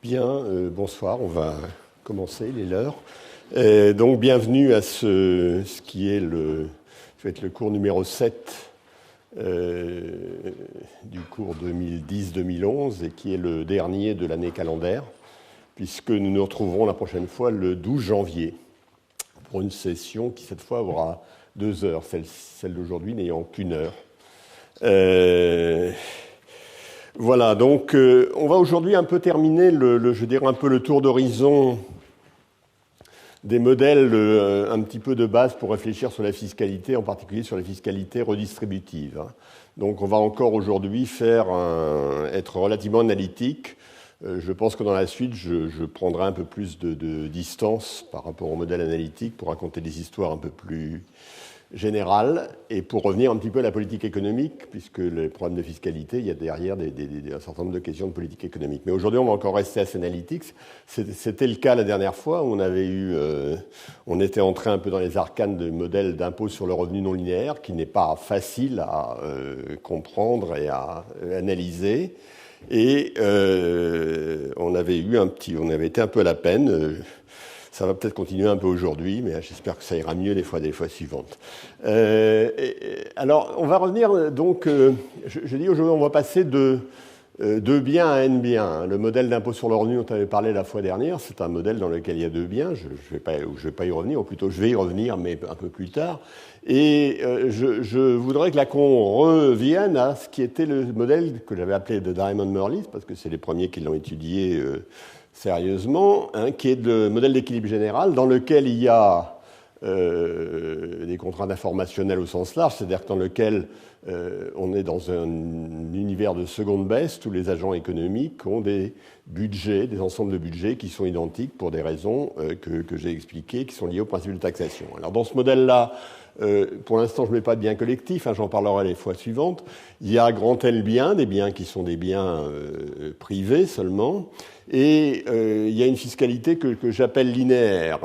Bien, bonsoir, on va commencer, il est l'heure. Donc bienvenue à ce qui est va être le cours numéro 7 du cours 2010-2011 et qui est le dernier de l'année calendaire, puisque nous nous retrouverons la prochaine fois le 12 janvier pour une session qui cette fois aura 2 heures, celle d'aujourd'hui n'ayant qu'une heure. Voilà, donc on va aujourd'hui un peu terminer je dirais un peu le tour d'horizon des modèles un petit peu de base pour réfléchir sur la fiscalité, en particulier sur la fiscalité redistributive. Donc on va encore aujourd'hui être relativement analytique. Je pense que dans la suite, je prendrai un peu plus de distance par rapport au modèle analytique pour raconter des histoires un peu plus générale, et pour revenir un petit peu à la politique économique, puisque les problèmes de fiscalité, il y a derrière un certain nombre de questions de politique économique. Mais aujourd'hui, on va encore rester assez analytique. C'était le cas la dernière fois, où on était entré un peu dans les arcanes de modèles d'impôt sur le revenu non linéaire, qui n'est pas facile à comprendre et à analyser. Et on avait été un peu à la peine. Ça va peut-être continuer un peu aujourd'hui, mais j'espère que ça ira mieux des fois suivantes. Alors, on va revenir, donc, je dis aujourd'hui, on va passer de biens à n biens. Le modèle d'impôt sur le revenu dont on avait parlé la fois dernière, c'est un modèle dans lequel il y a 2 biens. Je vais pas y revenir, ou plutôt je vais y revenir, mais un peu plus tard. Et je voudrais que là qu'on revienne à ce qui était le modèle que j'avais appelé de Diamond-Murley, parce que c'est les premiers qui l'ont étudié sérieusement, qui est le modèle d'équilibre général, dans lequel il y a des contraintes informationnelles au sens large, c'est-à-dire dans lequel on est dans un univers de seconde baisse, tous les agents économiques ont des budgets, des ensembles de budgets qui sont identiques pour des raisons que j'ai expliquées, qui sont liées au principe de taxation. Alors dans ce modèle-là, pour l'instant, je ne mets pas de biens collectifs, j'en parlerai les fois suivantes. Il y a grand L biens, des biens qui sont des biens privés seulement, et il y a une fiscalité que j'appelle linéaire,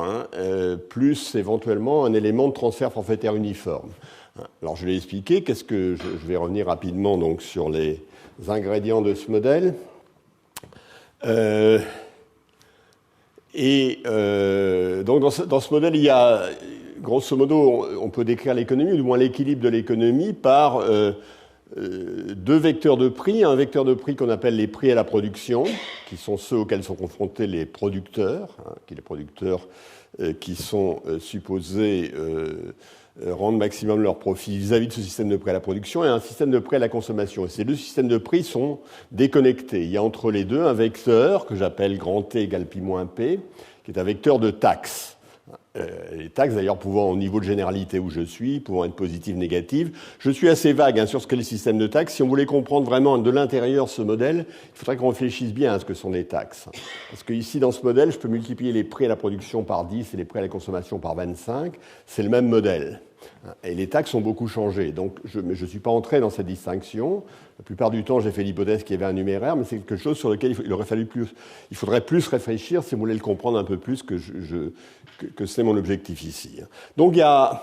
plus éventuellement un élément de transfert forfaitaire uniforme. Alors je l'ai expliqué, je vais revenir rapidement donc sur les ingrédients de ce modèle. Donc dans ce modèle, il y a, grosso modo, on peut décrire l'économie, ou du moins l'équilibre de l'économie, par 2 vecteurs de prix. Un vecteur de prix qu'on appelle les prix à la production, qui sont ceux auxquels sont confrontés les producteurs, qui sont supposés rendre maximum leur profit vis-à-vis de ce système de prix à la production, et un système de prix à la consommation. Et ces 2 systèmes de prix sont déconnectés. Il y a entre les deux un vecteur que j'appelle grand T égale pi moins P, qui est un vecteur de taxes. Les taxes, d'ailleurs, pouvant, au niveau de généralité où je suis, pouvant être positives, négatives. Je suis assez vague sur ce qu'est le système de taxes. Si on voulait comprendre vraiment de l'intérieur ce modèle, il faudrait qu'on réfléchisse bien à ce que sont les taxes. Parce que ici, dans ce modèle, je peux multiplier les prix à la production par 10 et les prix à la consommation par 25. C'est le même modèle. Et les taxes ont beaucoup changé. Donc, je ne suis pas entré dans cette distinction. La plupart du temps, j'ai fait l'hypothèse qu'il y avait un numéraire, mais c'est quelque chose sur lequel il faudrait plus réfléchir si vous voulez le comprendre un peu plus que c'est mon objectif ici. Donc, il y a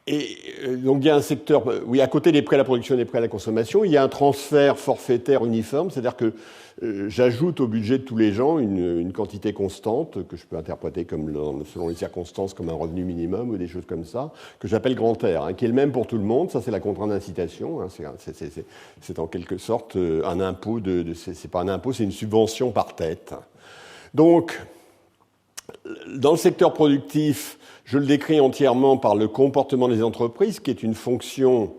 un secteur, oui, à côté des prêts à la production et des prêts à la consommation, il y a un transfert forfaitaire uniforme, c'est-à-dire que j'ajoute au budget de tous les gens une quantité constante, que je peux interpréter selon les circonstances comme un revenu minimum ou des choses comme ça, que j'appelle grand R, qui est le même pour tout le monde. Ça, c'est la contrainte d'incitation. C'est en quelque sorte un impôt. C'est pas un impôt, c'est une subvention par tête. Donc, dans le secteur productif, je le décris entièrement par le comportement des entreprises, qui est une fonction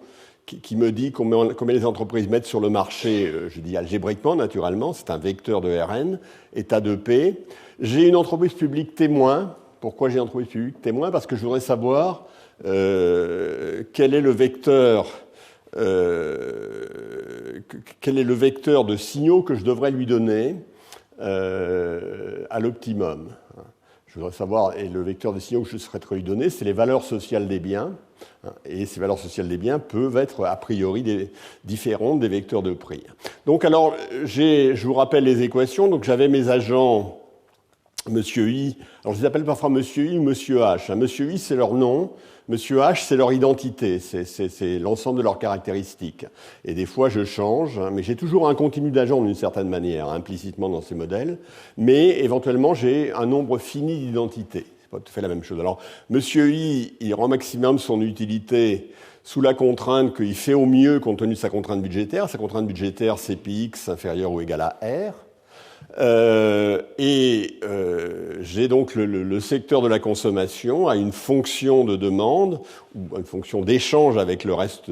qui me dit combien les entreprises mettent sur le marché, je dis algébriquement, naturellement, c'est un vecteur de Rn, état de P. J'ai une entreprise publique témoin. Pourquoi j'ai une entreprise publique témoin ? Parce que je voudrais savoir quel est le vecteur de signaux que je devrais lui donner à l'optimum. Je voudrais savoir, et le vecteur de signaux que je souhaiterais lui donner, c'est les valeurs sociales des biens. Et ces valeurs sociales des biens peuvent être a priori différentes des vecteurs de prix. Donc alors, je vous rappelle les équations. Donc j'avais mes agents Monsieur I, alors je les appelle parfois Monsieur I ou Monsieur H. Monsieur I, c'est leur nom. Monsieur H, c'est leur identité, c'est l'ensemble de leurs caractéristiques. Et des fois, je change, mais j'ai toujours un continu d'agents d'une certaine manière, implicitement dans ces modèles. Mais éventuellement, j'ai un nombre fini d'identités. C'est pas tout à fait la même chose. Alors, Monsieur I, il rend maximum son utilité sous la contrainte qu'il fait au mieux compte tenu de sa contrainte budgétaire. Sa contrainte budgétaire, c'est πx inférieur ou égal à R. J'ai donc le secteur de la consommation a une fonction de demande ou une fonction d'échange avec le reste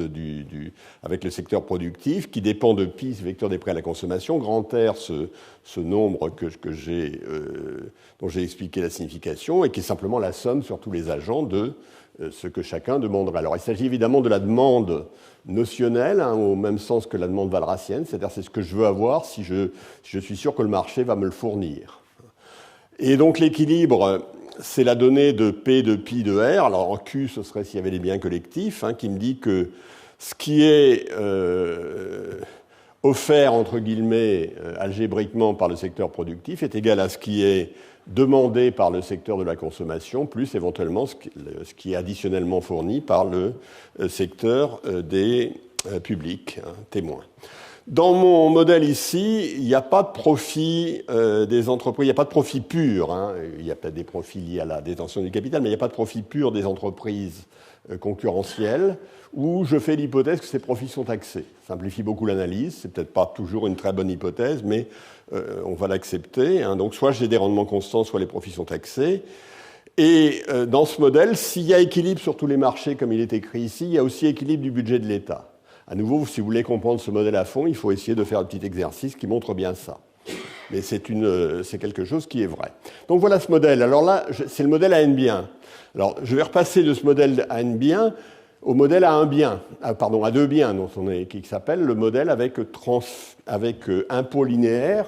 avec le secteur productif qui dépend de pi, ce vecteur des prix à la consommation, grand R, ce nombre dont j'ai expliqué la signification et qui est simplement la somme sur tous les agents de ce que chacun demanderait. Alors il s'agit évidemment de la demande notionnelle, au même sens que la demande valracienne, c'est-à-dire c'est ce que je veux avoir si je suis sûr que le marché va me le fournir. Et donc l'équilibre, c'est la donnée de P de pi de R. Alors en Q, ce serait s'il y avait des biens collectifs, qui me dit que ce qui est offert, entre guillemets, algébriquement par le secteur productif est égal à ce qui est demandé par le secteur de la consommation, plus éventuellement ce qui est additionnellement fourni par le secteur des publics, témoins. Dans mon modèle ici, il n'y a pas de profit des entreprises, il n'y a pas de profit pur. Il y a peut-être des profits liés à la détention du capital, mais il n'y a pas de profit pur des entreprises concurrentielles où je fais l'hypothèse que ces profits sont taxés. Ça simplifie beaucoup l'analyse, c'est peut-être pas toujours une très bonne hypothèse, mais on va l'accepter. Donc soit j'ai des rendements constants, soit les profits sont taxés. Et dans ce modèle, s'il y a équilibre sur tous les marchés, comme il est écrit ici, il y a aussi équilibre du budget de l'État. À nouveau, si vous voulez comprendre ce modèle à fond, il faut essayer de faire un petit exercice qui montre bien ça. Mais c'est quelque chose qui est vrai. Donc voilà ce modèle. Alors là, c'est le modèle à n biens. Alors je vais repasser de ce modèle à n biens au modèle à à deux biens, qui s'appelle le modèle avec impôt linéaire,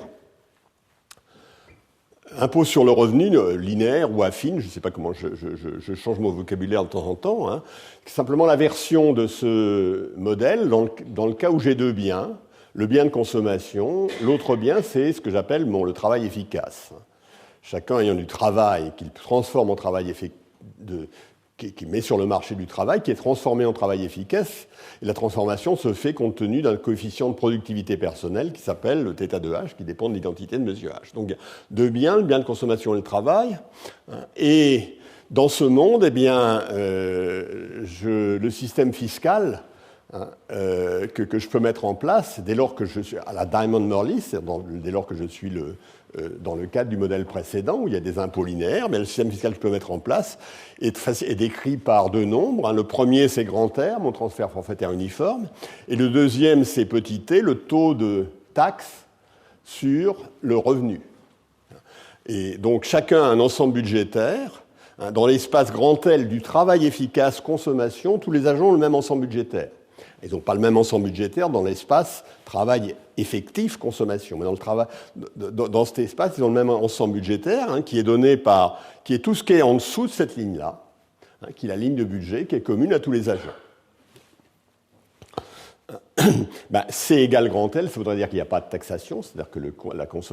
impôt sur le revenu linéaire ou affine, je ne sais pas comment je change mon vocabulaire de temps en temps, c'est simplement la version de ce modèle dans le cas où j'ai deux biens, le bien de consommation, l'autre bien c'est ce que j'appelle le travail efficace. Chacun ayant du travail qu'il transforme en travail qui met sur le marché du travail, qui est transformé en travail efficace, et la transformation se fait compte tenu d'un coefficient de productivité personnelle qui s'appelle le θ de H, qui dépend de l'identité de Monsieur H. Donc, deux biens, le bien de consommation et le travail. Et dans ce monde, eh bien, le système fiscal que je peux mettre en place, dès lors que je suis à la Diamond-Morley, dès lors que je suis dans le cadre du modèle précédent, où il y a des impôts linéaires, mais le système fiscal que je peux mettre en place est décrit par deux nombres. Le premier, c'est grand R, mon transfert forfaitaire uniforme, et le deuxième, c'est petit t, le taux de taxe sur le revenu. Et donc, chacun a un ensemble budgétaire. Dans l'espace grand L du travail efficace consommation, tous les agents ont le même ensemble budgétaire. Ils n'ont pas le même ensemble budgétaire dans l'espace travail effectif consommation. Mais dans cet espace, ils ont le même ensemble budgétaire qui est donné qui est tout ce qui est en dessous de cette ligne-là, qui est la ligne de budget qui est commune à tous les agents. C égale grand L, ça voudrait dire qu'il n'y a pas de taxation, c'est-à-dire que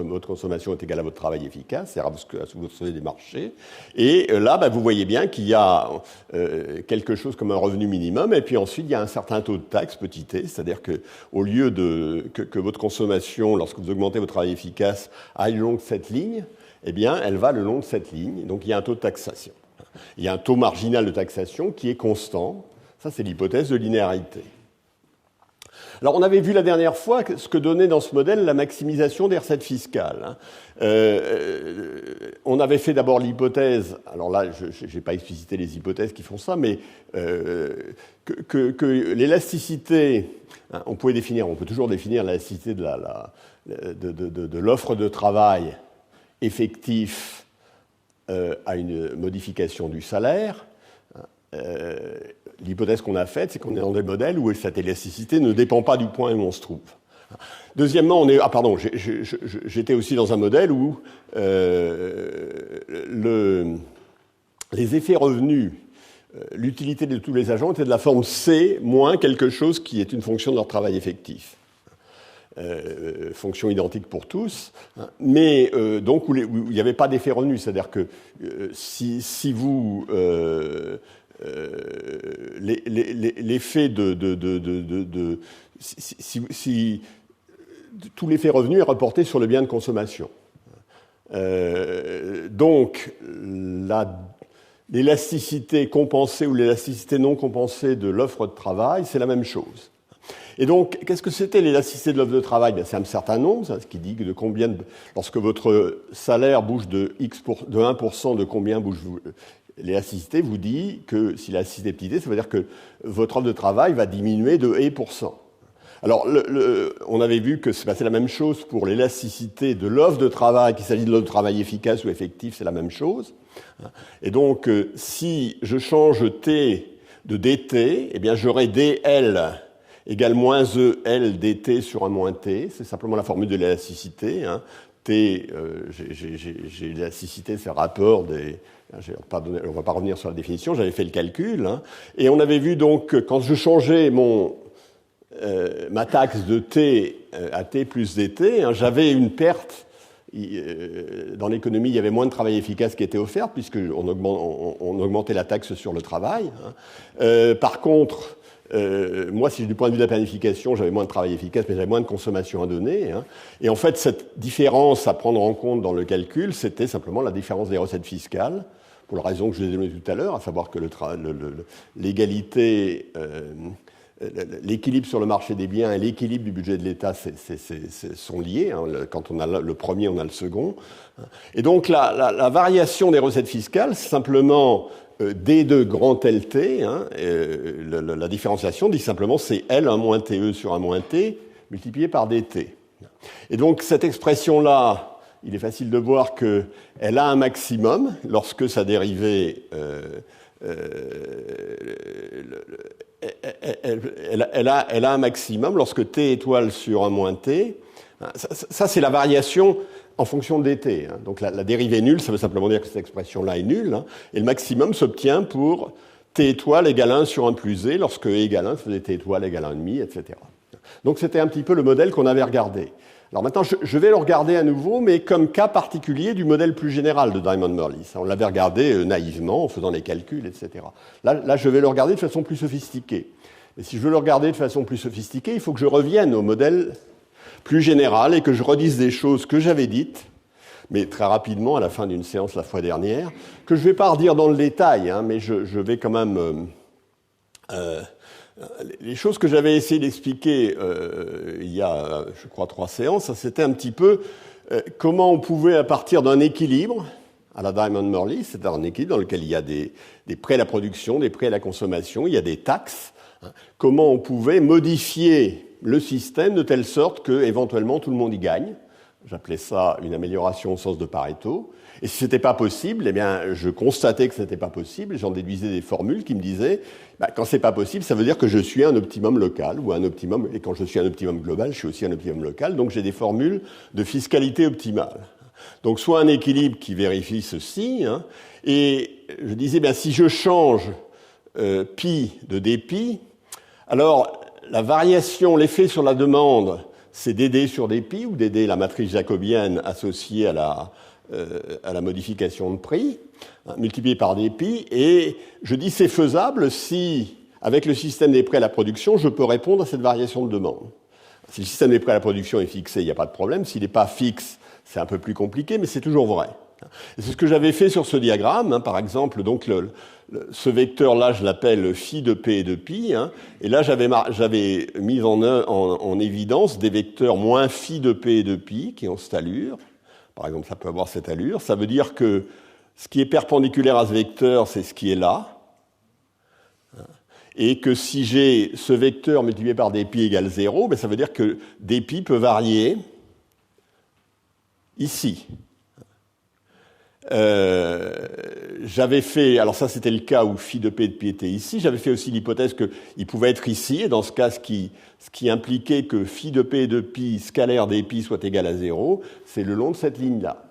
votre consommation est égale à votre travail efficace, c'est-à-dire à ce que vous recevez des marchés. Et là, vous voyez bien qu'il y a quelque chose comme un revenu minimum, et puis ensuite, il y a un certain taux de taxe, petit t, c'est-à-dire qu'au lieu que votre consommation, lorsque vous augmentez votre travail efficace, aille le long de cette ligne, eh bien, elle va le long de cette ligne, donc il y a un taux de taxation. Il y a un taux marginal de taxation qui est constant, ça c'est l'hypothèse de linéarité. Alors, on avait vu la dernière fois ce que donnait dans ce modèle la maximisation des recettes fiscales. On avait fait d'abord l'hypothèse, alors là, je n'ai pas explicité les hypothèses qui font ça, mais que l'élasticité, on peut toujours définir l'élasticité de l'offre de travail effectif à une modification du salaire. L'hypothèse qu'on a faite, c'est qu'on est dans des modèles où cette élasticité ne dépend pas du point où on se trouve. Deuxièmement, j'étais aussi dans un modèle où les effets revenus, l'utilité de tous les agents était de la forme C moins quelque chose qui est une fonction de leur travail effectif. fonction identique pour tous, hein, mais donc où il n'y avait pas d'effet revenu, c'est-à-dire que si vous l'effet si tout l'effet revenu est reporté sur le bien de consommation. Donc l'élasticité compensée ou l'élasticité non compensée de l'offre de travail, c'est la même chose. Et donc, qu'est-ce que c'était l'élasticité de l'offre de travail? C'est un certain nombre, ça, ce qui dit de combien, lorsque votre salaire bouge de 1%, de combien bouge l'élasticité, vous dit que si l'élasticité est petite, ça veut dire que votre offre de travail va diminuer de 1%. Alors, on avait vu que c'est la même chose pour l'élasticité de l'offre de travail, qu'il s'agit de l'offre de travail efficace ou effectif, c'est la même chose. Et donc, si je change T de dt, eh bien, j'aurai dl égale moins EL dt sur un moins T. C'est simplement la formule de l'élasticité. Hein. T, j'ai l'élasticité, c'est le rapport des... on ne va pas revenir sur la définition, j'avais fait le calcul. Hein. Et on avait vu donc que quand je changeais ma taxe de T à T plus dt, hein, j'avais une perte. Dans l'économie, il y avait moins de travail efficace qui était offert, puisqu'on augmentait la taxe sur le travail. Hein. Par contre, moi, si du point de vue de la planification, j'avais moins de travail efficace, mais j'avais moins de consommation à donner. Hein. Et en fait, cette différence à prendre en compte dans le calcul, c'était simplement la différence des recettes fiscales, pour la raison que je vous ai donnée tout à l'heure, à savoir que l'égalité, l'équilibre sur le marché des biens et l'équilibre du budget de l'État sont liés. Hein. Quand on a le premier, on a le second. Et donc, la variation des recettes fiscales, c'est simplement D de grand LT, hein, la différenciation dit simplement c'est L 1 moins TE sur 1 moins T multiplié par DT. Et donc cette expression-là, il est facile de voir qu'elle a un maximum lorsque sa dérivée elle a un maximum lorsque T étoile sur 1 moins T. Ça c'est la variation en fonction de dt. Hein. Donc la dérivée nulle, ça veut simplement dire que cette expression-là est nulle. Hein. Et le maximum s'obtient pour t étoile égale 1 sur 1 plus e, lorsque e égale 1, ça faisait t étoile égale 1,5, etc. Donc c'était un petit peu le modèle qu'on avait regardé. Alors maintenant, je vais le regarder à nouveau, mais comme cas particulier du modèle plus général de Diamond-Morley. On l'avait regardé naïvement, en faisant les calculs, etc. Là, je vais le regarder de façon plus sophistiquée. Et si je veux le regarder de façon plus sophistiquée, il faut que je revienne au modèle plus général et que je redise des choses que j'avais dites, mais très rapidement à la fin d'une séance la fois dernière, que je ne vais pas redire dans le détail, hein, mais je vais quand même... les choses que j'avais essayé d'expliquer il y a, je crois, 3 séances, c'était un petit peu comment on pouvait, à partir d'un équilibre, à la Diamond-Morley, c'est-à-dire un équilibre dans lequel il y a des prêts à la production, des prêts à la consommation, il y a des taxes, hein, comment on pouvait modifier le système de telle sorte que éventuellement tout le monde y gagne. J'appelais ça une amélioration au sens de Pareto. Et si ce n'était pas possible, eh bien, je constatais que ce n'était pas possible et j'en déduisais des formules qui me disaient quand ce n'est pas possible, ça veut dire que je suis un optimum local ou un optimum, et quand je suis un optimum global, je suis aussi un optimum local. Donc j'ai des formules de fiscalité optimale. Donc soit un équilibre qui vérifie ceci, hein, et je disais si je change pi de dpi, alors la variation, l'effet sur la demande, c'est dd sur dpi, ou dd la matrice jacobienne associée à la modification de prix, hein, multiplié par dpi, et je dis c'est faisable si, avec le système des prêts à la production, je peux répondre à cette variation de demande. Si le système des prêts à la production est fixé, il n'y a pas de problème. S'il n'est pas fixe, c'est un peu plus compliqué, mais c'est toujours vrai. Et c'est ce que j'avais fait sur ce diagramme, hein, par exemple, donc ce vecteur-là, je l'appelle phi de p et de pi, hein, et là j'avais mis en évidence des vecteurs moins phi de p et de pi qui ont cette allure. Par exemple, ça peut avoir cette allure. Ça veut dire que ce qui est perpendiculaire à ce vecteur, c'est ce qui est là, et que si j'ai ce vecteur multiplié par dpi égale 0, ça veut dire que dpi peut varier ici. J'avais fait, alors ça c'était le cas où phi de p et de pi était ici, j'avais fait aussi l'hypothèse qu'il pouvait être ici, et dans ce cas, ce qui impliquait que phi de p et de pi scalaire des pi soit égal à 0, c'est le long de cette ligne-là.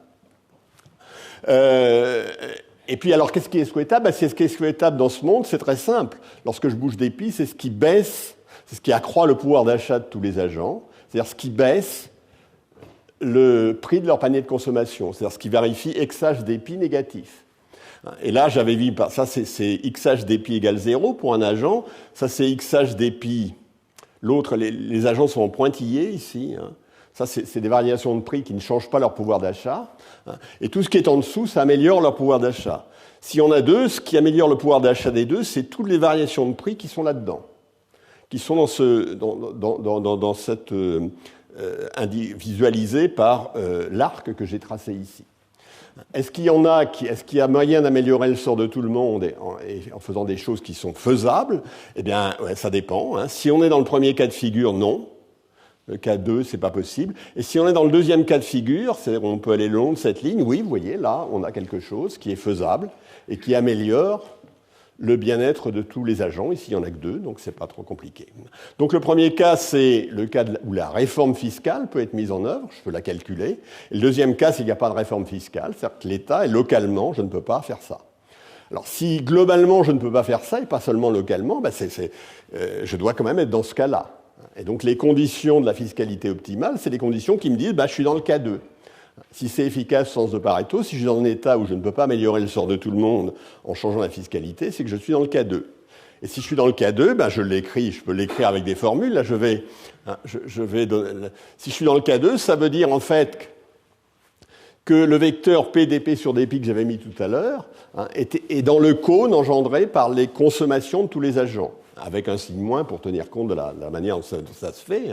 Et puis alors, qu'est-ce qui est souhaitable ? Ce qui est souhaitable dans ce monde, c'est très simple. Lorsque je bouge des pi, c'est ce qui baisse, c'est ce qui accroît le pouvoir d'achat de tous les agents. c'est-à-dire ce qui baisse le prix de leur panier de consommation, c'est-à-dire ce qui vérifie XH dépit négatif. Et là, j'avais vu, ça c'est XH dépit égale 0 pour un agent, ça c'est XH dépit, l'autre, les agents sont en pointillés ici, hein. Ça c'est des variations de prix qui ne changent pas leur pouvoir d'achat, hein. Et tout ce qui est en dessous, ça améliore leur pouvoir d'achat. Si on a deux, ce qui améliore le pouvoir d'achat des deux, c'est toutes les variations de prix qui sont là-dedans, qui sont dans cette visualisée par l'arc que j'ai tracé ici. Est-ce qu'il y a moyen d'améliorer le sort de tout le monde en faisant des choses qui sont faisables? Eh bien, ouais, ça dépend, hein. Si on est dans le premier cas de figure, non. Le cas 2, c'est pas possible. Et si on est dans le deuxième cas de figure, c'est-à-dire on peut aller le long de cette ligne, oui, vous voyez, là, on a quelque chose qui est faisable et qui améliore le bien-être de tous les agents. Ici, il n'y en a que 2, donc c'est pas trop compliqué. Donc le premier cas, c'est le cas où la réforme fiscale peut être mise en œuvre, je peux la calculer. Et le deuxième cas, c'est qu'il n'y a pas de réforme fiscale, c'est-à-dire que l'État, et localement, je ne peux pas faire ça. Alors si globalement, je ne peux pas faire ça, et pas seulement localement, ben je dois quand même être dans ce cas-là. Et donc les conditions de la fiscalité optimale, c'est des conditions qui me disent, je suis dans le cas 2. Si c'est efficace, sens de Pareto, si je suis dans un état où je ne peux pas améliorer le sort de tout le monde en changeant la fiscalité, c'est que je suis dans le cas 2. Et si je suis dans le cas 2, je l'écris, je peux l'écrire avec des formules. Là, si je suis dans le cas 2, ça veut dire en fait que le vecteur PDP sur dP que j'avais mis tout à l'heure est dans le cône engendré par les consommations de tous les agents, avec un signe moins pour tenir compte de la manière dont ça se fait.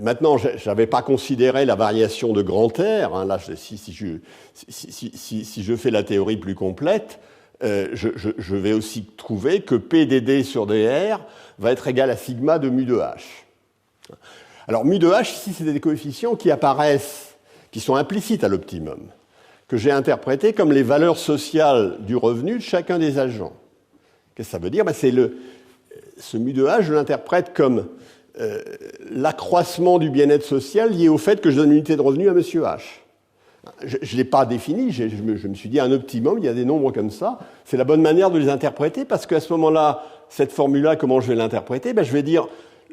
Maintenant, je n'avais pas considéré la variation de grand R. Là, si je fais la théorie plus complète, je vais aussi trouver que PDD sur DR va être égal à sigma de mu de H. Alors, mu de H, ici, c'est des coefficients qui apparaissent, qui sont implicites à l'optimum, que j'ai interprétés comme les valeurs sociales du revenu de chacun des agents. Qu'est-ce que ça veut dire? Ce mu de H, je l'interprète comme l'accroissement du bien-être social lié au fait que je donne une unité de revenu à monsieur H. Je ne l'ai pas défini, je me suis dit un optimum, il y a des nombres comme ça. C'est la bonne manière de les interpréter parce qu'à ce moment-là, cette formule-là, comment je vais l'interpréter? Je vais dire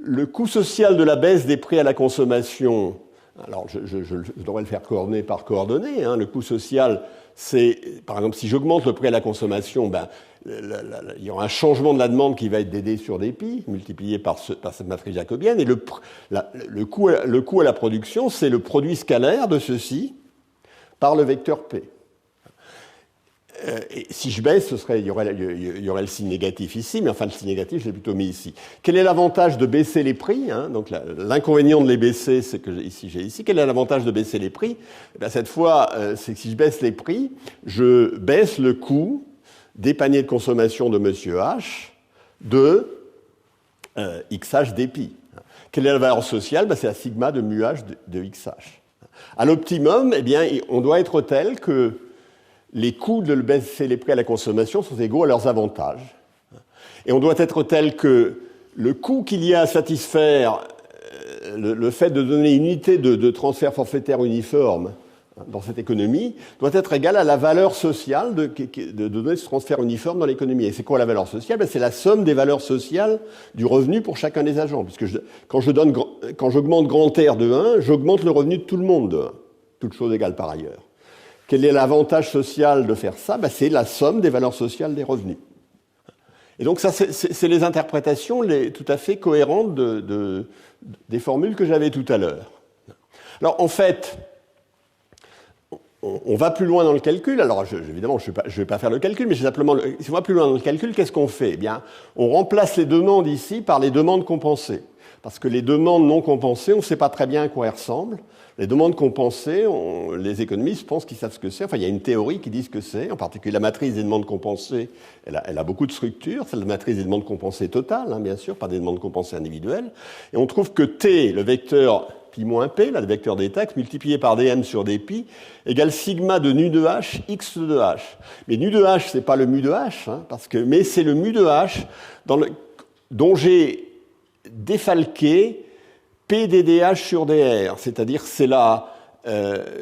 le coût social de la baisse des prix à la consommation. Alors, je devrais le faire coordonner par coordonnées. Le coût social, c'est, par exemple, si j'augmente le prix à la consommation, il y aura un changement de la demande qui va être dd sur dpi, multiplié par cette matrice jacobienne. Et le coût à la production, c'est le produit scalaire de ceci par le vecteur P. Et si je baisse, il y aurait le signe négatif ici, mais enfin le signe négatif, je l'ai plutôt mis ici. Quel est l'avantage de baisser les prix? Donc l'inconvénient de les baisser, c'est que j'ai ici. Quel est l'avantage de baisser les prix? Cette fois, c'est que si je baisse les prix, je baisse le coût des paniers de consommation de monsieur H de XH dpi. Quelle est la valeur sociale? C'est la sigma de mu H de XH. À l'optimum, on doit être tel que les coûts de baisser les prix à la consommation sont égaux à leurs avantages. Et on doit être tel que le coût qu'il y a à satisfaire, le fait de donner une unité de transfert forfaitaire uniforme dans cette économie, doit être égal à la valeur sociale de donner ce transfert uniforme dans l'économie. Et c'est quoi la valeur sociale? C'est la somme des valeurs sociales du revenu pour chacun des agents. Puisque quand j'augmente grand R de 1, j'augmente le revenu de tout le monde de 1. Toutes choses égales par ailleurs. Quel est l'avantage social de faire ça? C'est la somme des valeurs sociales des revenus. Et donc ça, c'est les interprétations tout à fait cohérentes des formules que j'avais tout à l'heure. Alors en fait, on va plus loin dans le calcul. Alors évidemment, je ne vais pas faire le calcul, mais simplement, si on va plus loin dans le calcul, qu'est-ce qu'on fait? On remplace les demandes ici par les demandes compensées. Parce que les demandes non compensées, on ne sait pas très bien à quoi elles ressemblent. Les demandes compensées, les économistes pensent qu'ils savent ce que c'est. Enfin, il y a une théorie qui dit ce que c'est. En particulier, la matrice des demandes compensées, elle a beaucoup de structures. C'est la matrice des demandes compensées totales, bien sûr, pas des demandes compensées individuelles. Et on trouve que T, le vecteur pi moins P, le vecteur des taxes, multiplié par dm sur dpi, égale sigma de nu de H, x de H. Mais nu de H, c'est pas le mu de H, mais c'est le mu de H dont j'ai défalqué PDDH sur DR, c'est-à-dire c'est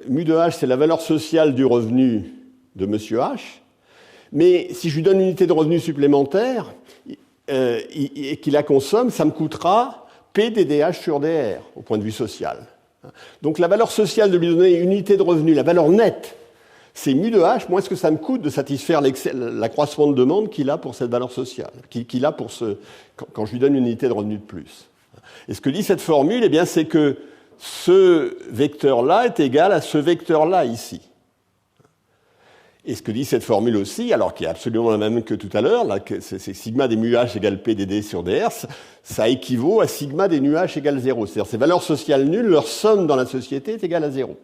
mu de H, c'est la valeur sociale du revenu de monsieur H, mais si je lui donne une unité de revenu supplémentaire, et qui la consomme, ça me coûtera P DDH sur DR, au point de vue social. Donc la valeur sociale de lui donner une unité de revenu, la valeur nette, c'est mu de H moins ce que ça me coûte de satisfaire l'accroissement de demande qu'il a pour cette valeur sociale, qu'il a pour quand je lui donne une unité de revenu de plus. Et ce que dit cette formule, eh bien, c'est que ce vecteur-là est égal à ce vecteur-là ici. Et ce que dit cette formule aussi, alors qui est absolument la même que tout à l'heure, là, c'est sigma des mu h égale p dd sur dr, ça équivaut à sigma des nu h égale 0. C'est-à-dire ces valeurs sociales nulles, leur somme dans la société est égale à 0.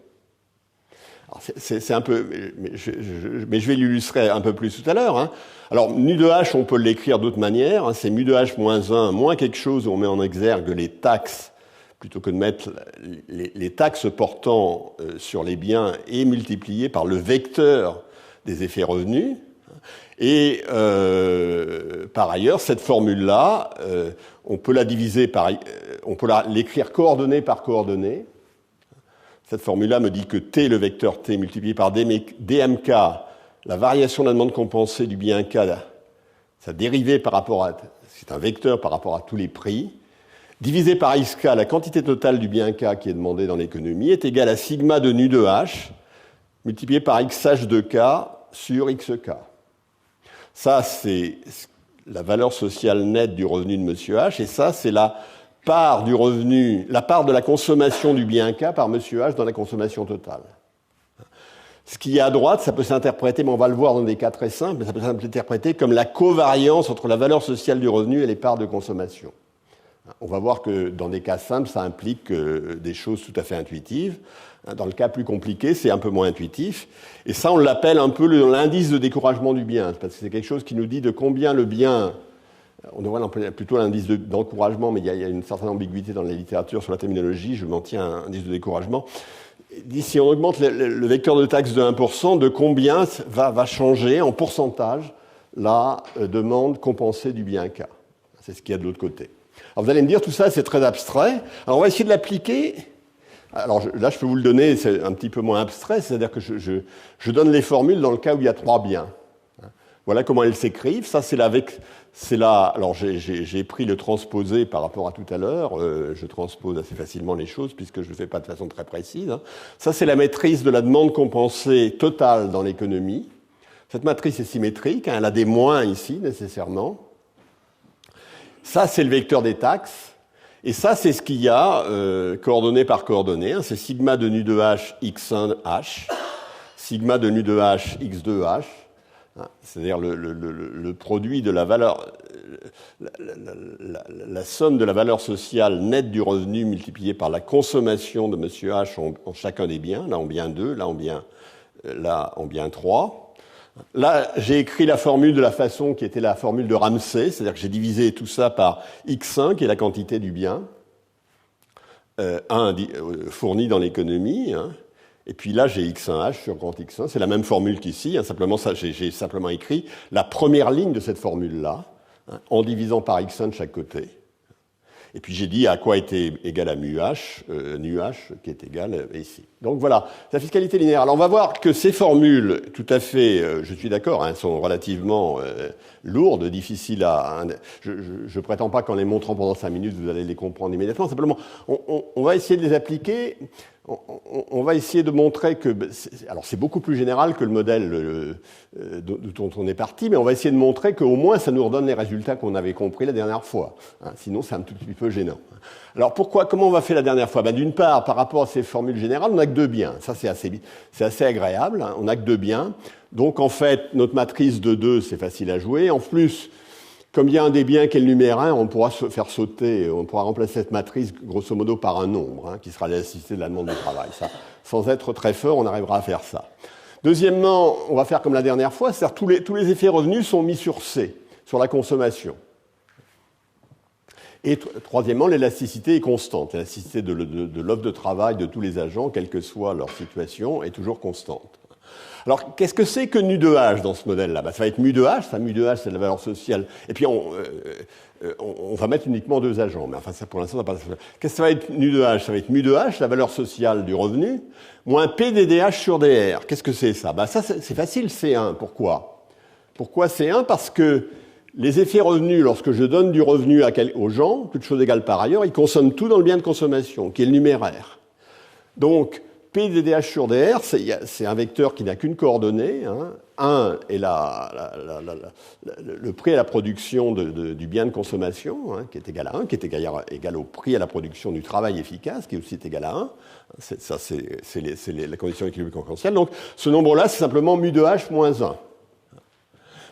Alors c'est un peu, mais je vais l'illustrer un peu plus tout à l'heure. Hein. Alors nu de h, on peut l'écrire d'autres manières. Hein, c'est mu de h moins 1 moins quelque chose où on met en exergue les taxes, plutôt que de mettre les taxes portant sur les biens et multipliées par le vecteur des effets revenus. Et par ailleurs, cette formule-là, on peut la diviser par, on peut l'écrire coordonnée par coordonnée. Cette formule-là me dit que T, le vecteur T multiplié par DMK, la variation de la demande compensée du bien K, sa dérivée par rapport à, c'est un vecteur par rapport à tous les prix, divisé par XK, la quantité totale du bien K qui est demandée dans l'économie, est égale à sigma de nu de H, multiplié par XH de K sur XK. Ça, c'est la valeur sociale nette du revenu de Monsieur H, et ça, c'est la part du revenu, la part de la consommation du bien K par Monsieur H dans la consommation totale. Ce qui est à droite, ça peut s'interpréter, mais on va le voir dans des cas très simples, mais ça peut s'interpréter comme la covariance entre la valeur sociale du revenu et les parts de consommation. On va voir que dans des cas simples, ça implique des choses tout à fait intuitives. Dans le cas plus compliqué, c'est un peu moins intuitif. Et ça, on l'appelle un peu l'indice de découragement du bien, parce que c'est quelque chose qui nous dit de combien le bien, on devrait l'appeler plutôt l'indice d'encouragement, mais il y a une certaine ambiguïté dans la littérature sur la terminologie, je m'en tiens à un indice de découragement. Si on augmente le vecteur de taxe de 1%, de combien va changer en pourcentage la demande compensée du bien K. C'est ce qu'il y a de l'autre côté. Alors vous allez me dire, tout ça c'est très abstrait. Alors on va essayer de l'appliquer. Alors là je peux vous le donner, c'est un petit peu moins abstrait, c'est-à-dire que je donne les formules dans le cas où il y a 3 biens. Voilà comment elles s'écrivent. Ça c'est alors j'ai pris le transposé par rapport à tout à l'heure. Je transpose assez facilement les choses puisque je ne le fais pas de façon très précise. Ça c'est la matrice de la demande compensée totale dans l'économie. Cette matrice est symétrique, elle a des moins ici nécessairement. Ça, c'est le vecteur des taxes. Et ça, c'est ce qu'il y a, coordonnée par coordonnée. Hein, c'est sigma de nu de h x1h, sigma de nu de h x2h. Hein, c'est-à-dire le produit de la valeur, la somme de la valeur sociale nette du revenu multipliée par la consommation de Monsieur H en chacun des biens. Là, on bien 2, là, on bien 3. Là, j'ai écrit la formule de la façon qui était la formule de Ramsey, c'est-à-dire que j'ai divisé tout ça par X1, qui est la quantité du bien, fourni dans l'économie, hein. Et puis là, j'ai X1H sur grand X1, c'est la même formule qu'ici, hein, simplement ça, j'ai simplement écrit la première ligne de cette formule-là, hein, en divisant par X1 de chaque côté. Et puis j'ai dit à quoi était égal à mu h, nu h, qui est égal ici. Donc voilà, la fiscalité linéaire. Alors on va voir que ces formules, tout à fait, je suis d'accord, hein, sont relativement lourdes, difficiles à... Je prétends pas qu'en les montrant pendant 5 minutes, vous allez les comprendre immédiatement. Simplement, on va essayer de les appliquer. On va essayer de montrer que... Alors c'est beaucoup plus général que le modèle dont on est parti, mais on va essayer de montrer qu'au moins ça nous redonne les résultats qu'on avait compris la dernière fois. Hein, sinon c'est un tout petit peu gênant. Alors comment on va faire la dernière fois? D'une part, par rapport à ces formules générales, on n'a que 2 biens. Ça c'est assez agréable, hein, on n'a que 2 biens. Donc en fait, notre matrice de 2, c'est facile à jouer. En plus, comme il y a un des biens qui est le numéro 1, on pourra faire sauter, on pourra remplacer cette matrice grosso modo par un nombre, hein, qui sera l'élasticité de la demande de travail. Ça, sans être très fort, on arrivera à faire ça. Deuxièmement, on va faire comme la dernière fois, c'est-à-dire tous les effets revenus sont mis sur C, sur la consommation. Et troisièmement, l'élasticité est constante. L'élasticité de l'offre de travail de tous les agents, quelle que soit leur situation, est toujours constante. Alors, qu'est-ce que c'est que nu de h dans ce modèle-là? Ça va être mu de h, ça, mu de h, c'est la valeur sociale. Et puis, on va mettre uniquement 2 agents. Mais enfin, ça, pour l'instant, ça n'a pas... Qu'est-ce que ça va être nu de h? Ça va être mu de h, la valeur sociale du revenu, moins P DDH sur DR. Qu'est-ce que c'est ça? Ça, c'est facile, C1. Pourquoi C1? Parce que Les effets revenus, lorsque je donne du revenu aux gens, toutes choses égales par ailleurs, ils consomment tout dans le bien de consommation, qui est le numéraire. Donc, P dDH sur dR, c'est un vecteur qui n'a qu'une coordonnée. 1 est le prix à la production du bien de consommation, qui est égal à 1, qui est égal au prix à la production du travail efficace, qui aussi est égal à 1. Ça, c'est la condition d'équilibre concurrentiel. Donc, ce nombre-là, c'est simplement mu de H moins 1.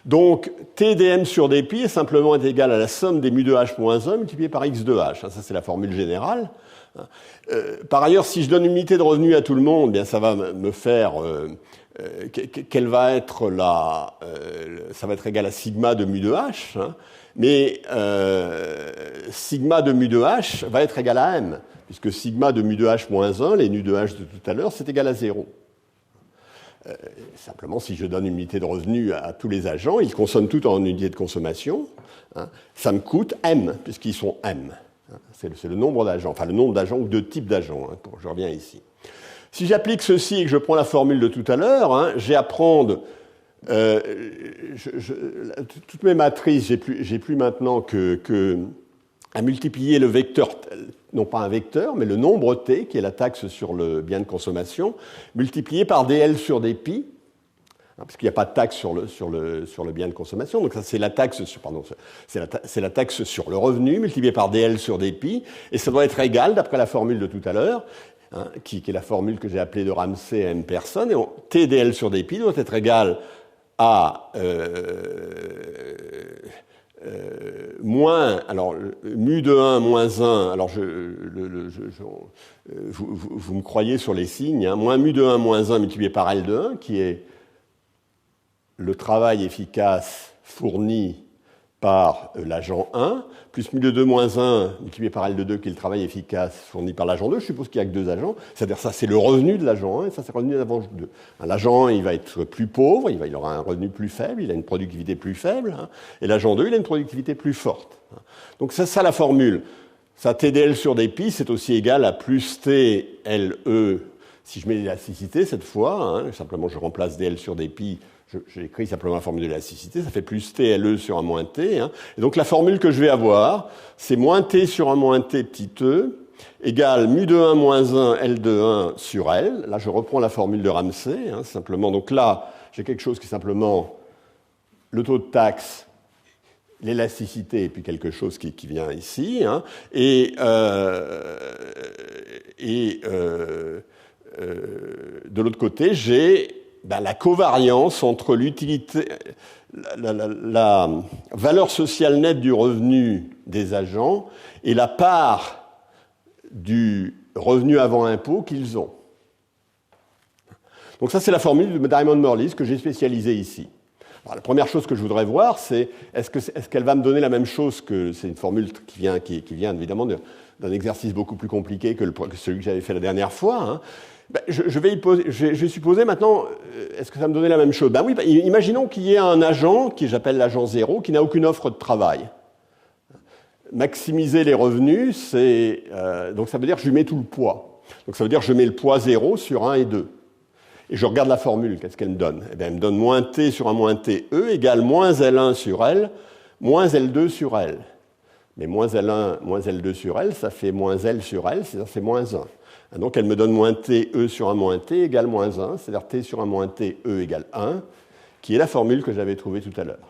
Donc, T dm sur dpi est simplement égal à la somme des mu de H moins 1 multiplié par X de H. Ça, c'est la formule générale. Par ailleurs, si je donne une unité de revenu à tout le monde, bien ça va me faire quelle va être ça va être égal à sigma de mu de h, mais sigma de mu de h va être égal à m, puisque sigma de mu de h moins 1, les mu de h de tout à l'heure, c'est égal à 0. Simplement, si je donne une unité de revenu à tous les agents, ils consomment tout en unité de consommation, ça me coûte m, puisqu'ils sont m. C'est le nombre d'agents, enfin le nombre d'agents ou de types d'agents. Je reviens ici. Si j'applique ceci et que je prends la formule de tout à l'heure, j'ai à prendre toutes mes matrices, j'ai plus maintenant à multiplier le vecteur, non pas un vecteur, mais le nombre T, qui est la taxe sur le bien de consommation, multiplié par dL sur dpi, parce qu'il n'y a pas de taxe sur le bien de consommation. Donc ça, c'est la taxe sur, c'est la taxe sur le revenu multiplié par dL sur dpi, et ça doit être égal, d'après la formule de tout à l'heure, qui est la formule que j'ai appelée de Ramsey à m personnes, et T dL sur dpi doit être égal à moins, alors mu de 1 moins 1, alors vous me croyez sur les signes, moins mu de 1 moins 1 multiplié par L de 1, qui est le travail efficace fourni par l'agent 1, plus mu de 2 moins 1 multiplié par L de 2, qui est le travail efficace fourni par l'agent 2. Je suppose qu'il n'y a que deux agents, c'est-à-dire ça c'est le revenu de l'agent 1 et ça c'est le revenu de l'agent 2. L'agent 1 il va être plus pauvre, il aura un revenu plus faible, il a une productivité plus faible, et l'agent 2 il a une productivité plus forte. Donc c'est ça la formule. Ça TDL sur dpi c'est aussi égal à plus TLE, si je mets l'élasticité cette fois, simplement je remplace dL sur dpi. J'ai écrit simplement la formule de l'élasticité, ça fait plus TLE sur un moins T. Et donc la formule que je vais avoir, c'est moins T sur un moins T petit e, égale mu de 1 moins 1 L de 1 sur L. Là, je reprends la formule de Ramsey, simplement. Donc là, j'ai quelque chose qui est simplement le taux de taxe, l'élasticité, et puis quelque chose qui vient ici. De l'autre côté, j'ai la covariance entre l'utilité, la valeur sociale nette du revenu des agents et la part du revenu avant impôt qu'ils ont. Donc ça, c'est la formule de Diamond-Morley que j'ai spécialisée ici. Alors, la première chose que je voudrais voir, c'est est-ce qu'elle va me donner la même chose que c'est une formule qui vient évidemment d'un exercice beaucoup plus compliqué que celui que j'avais fait la dernière fois. Je vais supposer maintenant, est-ce que ça me donnait la même chose? Oui, imaginons qu'il y ait un agent, qui j'appelle l'agent 0, qui n'a aucune offre de travail. Maximiser les revenus, donc ça veut dire que je lui mets tout le poids. Donc ça veut dire que je mets le poids 0 sur 1 et 2. Et je regarde la formule, qu'est-ce qu'elle me donne? Elle me donne moins T sur un moins TE égale moins L1 sur L, moins L2 sur L. Mais moins L1, moins L2 sur L, ça fait moins L sur L, c'est-à-dire c'est moins 1. Donc elle me donne moins TE sur un moins T égale moins 1, c'est-à-dire T sur un moins TE égale 1, qui est la formule que j'avais trouvée tout à l'heure,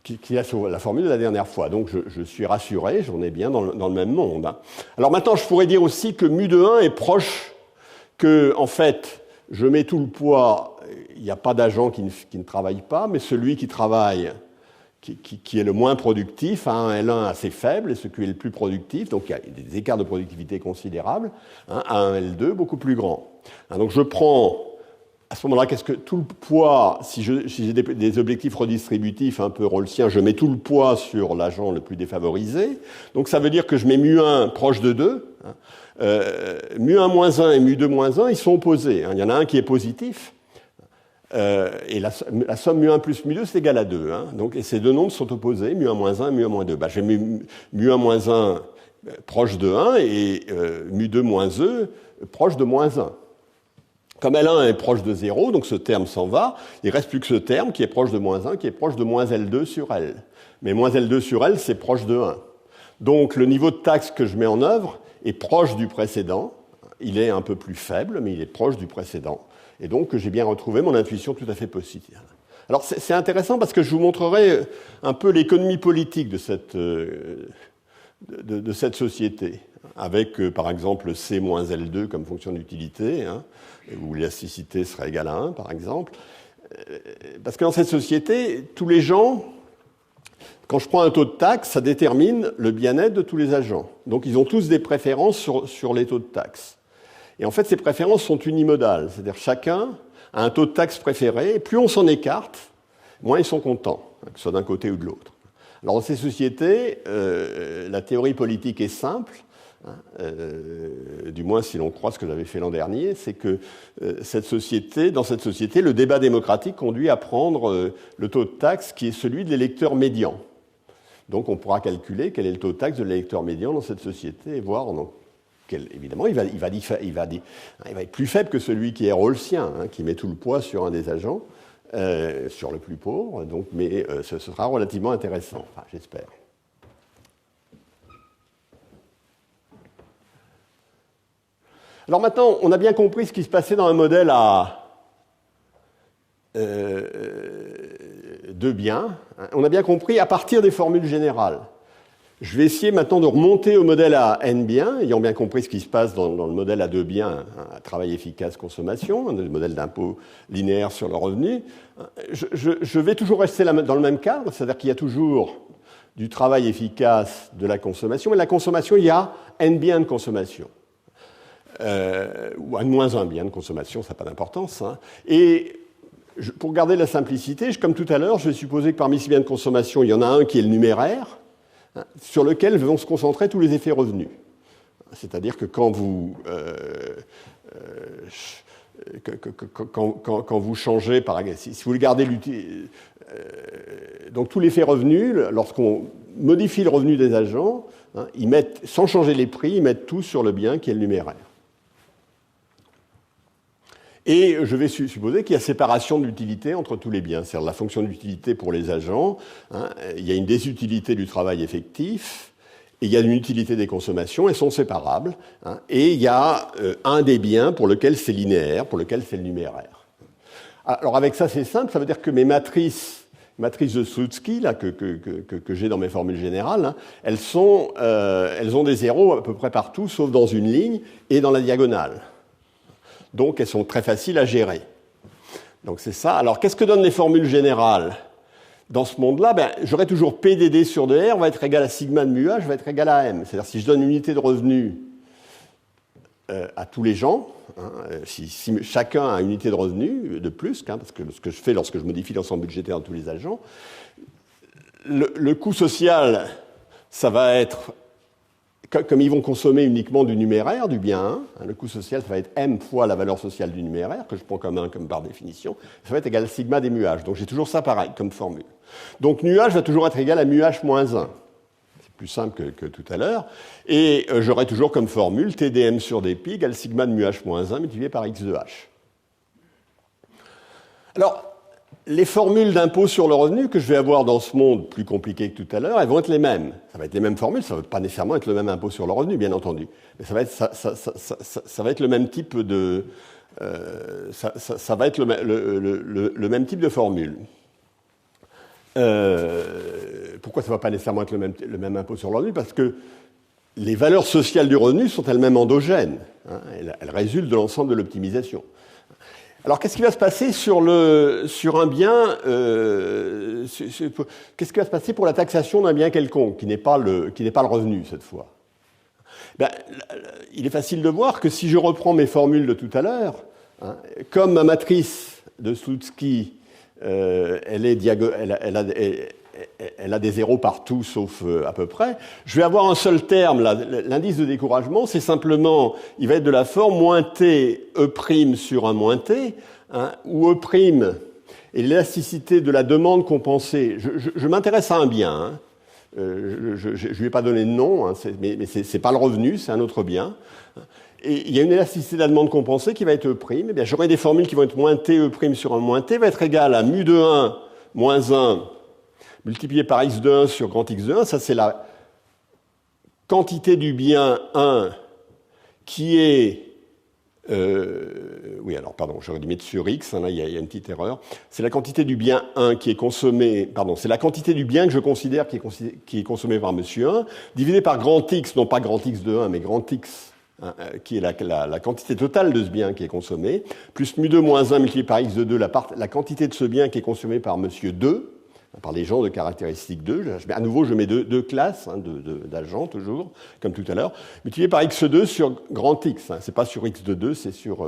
qui est la formule de la dernière fois. Donc je suis rassuré, j'en ai bien dans le même monde. Alors maintenant, je pourrais dire aussi que mu de 1 est proche que, en fait, je mets tout le poids, il n'y a pas d'agent qui ne travaille pas, mais celui qui travaille, qui est le moins productif, a un L1 assez faible, et ce qui est le plus productif, donc il y a des écarts de productivité considérables, a un L2 beaucoup plus grand. Donc je prends, à ce moment-là, qu'est-ce que tout le poids, si j'ai des objectifs redistributifs un peu rawlsiens, je mets tout le poids sur l'agent le plus défavorisé, donc ça veut dire que je mets mu1 proche de 2, mu1 moins 1 et mu2 moins 1, ils sont opposés. Il y en a un qui est positif, et la somme mu1 plus mu2, c'est égal à 2. Donc, et ces deux nombres sont opposés, mu1 moins 1 et mu1 moins 2. J'ai mis mu1 moins 1 proche de 1 et mu2 moins 2 proche de moins 1. Comme L1 est proche de 0, donc ce terme s'en va, il ne reste plus que ce terme qui est proche de moins 1, qui est proche de moins L2 sur L. Mais moins L2 sur L, c'est proche de 1. Donc le niveau de taxe que je mets en œuvre est proche du précédent. Il est un peu plus faible, mais il est proche du précédent. Et donc j'ai bien retrouvé mon intuition tout à fait positive. Alors c'est intéressant parce que je vous montrerai un peu l'économie politique de cette société, avec par exemple C moins L2 comme fonction d'utilité, où l'élasticité serait égale à 1 par exemple. Parce que dans cette société, tous les gens, quand je prends un taux de taxe, ça détermine le bien-être de tous les agents. Donc ils ont tous des préférences sur les taux de taxe. Et en fait, ces préférences sont unimodales, c'est-à-dire chacun a un taux de taxe préféré, et plus on s'en écarte, moins ils sont contents, que ce soit d'un côté ou de l'autre. Alors dans ces sociétés, la théorie politique est simple, du moins si l'on croit ce que j'avais fait l'an dernier, c'est que dans cette société, le débat démocratique conduit à prendre le taux de taxe qui est celui de l'électeur médian. Donc on pourra calculer quel est le taux de taxe de l'électeur médian dans cette société et voir évidemment, il va être plus faible que celui qui est rawlsien, qui met tout le poids sur un des agents, sur le plus pauvre, donc, mais ce sera relativement intéressant, enfin, j'espère. Alors maintenant, on a bien compris ce qui se passait dans un modèle à deux biens. On a bien compris à partir des formules générales. Je vais essayer maintenant de remonter au modèle à n biens, ayant bien compris ce qui se passe dans le modèle à deux biens, travail efficace, consommation, le modèle d'impôt linéaire sur le revenu. Je vais toujours rester dans le même cadre, c'est-à-dire qu'il y a toujours du travail efficace, de la consommation, mais la consommation, il y a n biens de consommation. Ou n-1 bien de consommation, ça n'a pas d'importance. Et pour garder la simplicité, comme tout à l'heure, je vais supposer que parmi ces biens de consommation, il y en a un qui est le numéraire, sur lequel vont se concentrer tous les effets revenus. C'est-à-dire que quand vous changez, par exemple, si vous gardez donc tout l'effet revenu, lorsqu'on modifie le revenu des agents, ils mettent, sans changer les prix, ils mettent tout sur le bien qui est le numéraire. Et je vais supposer qu'il y a séparation d'utilité entre tous les biens. C'est-à-dire la fonction d'utilité pour les agents, il y a une désutilité du travail effectif, et il y a une utilité des consommations, elles sont séparables. Et il y a un des biens pour lequel c'est linéaire, pour lequel c'est le numéraire. Alors avec ça, c'est simple, ça veut dire que mes matrices de Slutsky, là, que j'ai dans mes formules générales, elles ont des zéros à peu près partout, sauf dans une ligne et dans la diagonale. Donc, elles sont très faciles à gérer. Donc, c'est ça. Alors, qu'est-ce que donnent les formules générales? Dans ce monde-là, j'aurai toujours P dd sur dr va être égal à sigma de mu h va être égal à m. C'est-à-dire, si je donne une unité de revenu à tous les gens, si chacun a une unité de revenu de plus, parce que ce que je fais lorsque je modifie l'ensemble budgétaire de tous les agents, le coût social, ça va être... Comme ils vont consommer uniquement du numéraire, du bien 1, le coût social, ça va être m fois la valeur sociale du numéraire, que je prends comme 1 comme par définition, ça va être égal à sigma des mu h. Donc j'ai toujours ça pareil comme formule. Donc nu h va toujours être égal à mu h moins 1. C'est plus simple que tout à l'heure. Et j'aurai toujours comme formule tdm sur dp égale sigma de mu h moins 1 multiplié par x de h. Alors, les formules d'impôt sur le revenu que je vais avoir dans ce monde plus compliqué que tout à l'heure, elles vont être les mêmes. Ça va être les mêmes formules, ça ne va pas nécessairement être le même impôt sur le revenu, bien entendu. Mais ça va être le même type de... ça va être le même type de formule. Pourquoi ça ne va pas nécessairement être le même impôt sur le revenu? Parce que les valeurs sociales du revenu sont elles-mêmes endogènes. Elles résultent de l'ensemble de l'optimisation. Alors, qu'est-ce qui va se passer sur un bien qu'est-ce qui va se passer pour la taxation d'un bien quelconque, qui n'est pas le revenu, cette fois? Il est facile de voir que si je reprends mes formules de tout à l'heure, comme ma matrice de Slutsky, elle a des zéros partout, sauf à peu près, je vais avoir un seul terme, l'indice de découragement, c'est simplement, il va être de la forme moins t e' sur un moins t, où e' est l'élasticité de la demande compensée. Je m'intéresse à un bien, je ne lui ai pas donné de nom, mais ce n'est pas le revenu, c'est un autre bien. et il y a une élasticité de la demande compensée qui va être E'. Eh bien, j'aurai des formules qui vont être moins T, E' sur 1 moins T va être égal à mu de 1 moins 1 multiplié par x de 1 sur grand X de 1. Ça, c'est la quantité du bien 1 qui est... oui, alors, pardon, j'aurais dû mettre sur x, hein, là, il y a une petite erreur. C'est la quantité du bien 1 qui est consommé... Pardon, c'est la quantité du bien que je considère qui est consommé par monsieur 1, divisé par grand X, non pas grand X de 1, mais grand X, hein, qui est la quantité totale de ce bien qui est consommé, plus mu 2 moins 1 multiplié par x de 2, la quantité de ce bien qui est consommé par monsieur 2, par les gens de caractéristique 2. À nouveau, je mets deux classes hein, d'agents, toujours, comme tout à l'heure, multiplié par x2 sur grand X. Hein. Ce n'est pas sur x de 2, c'est sur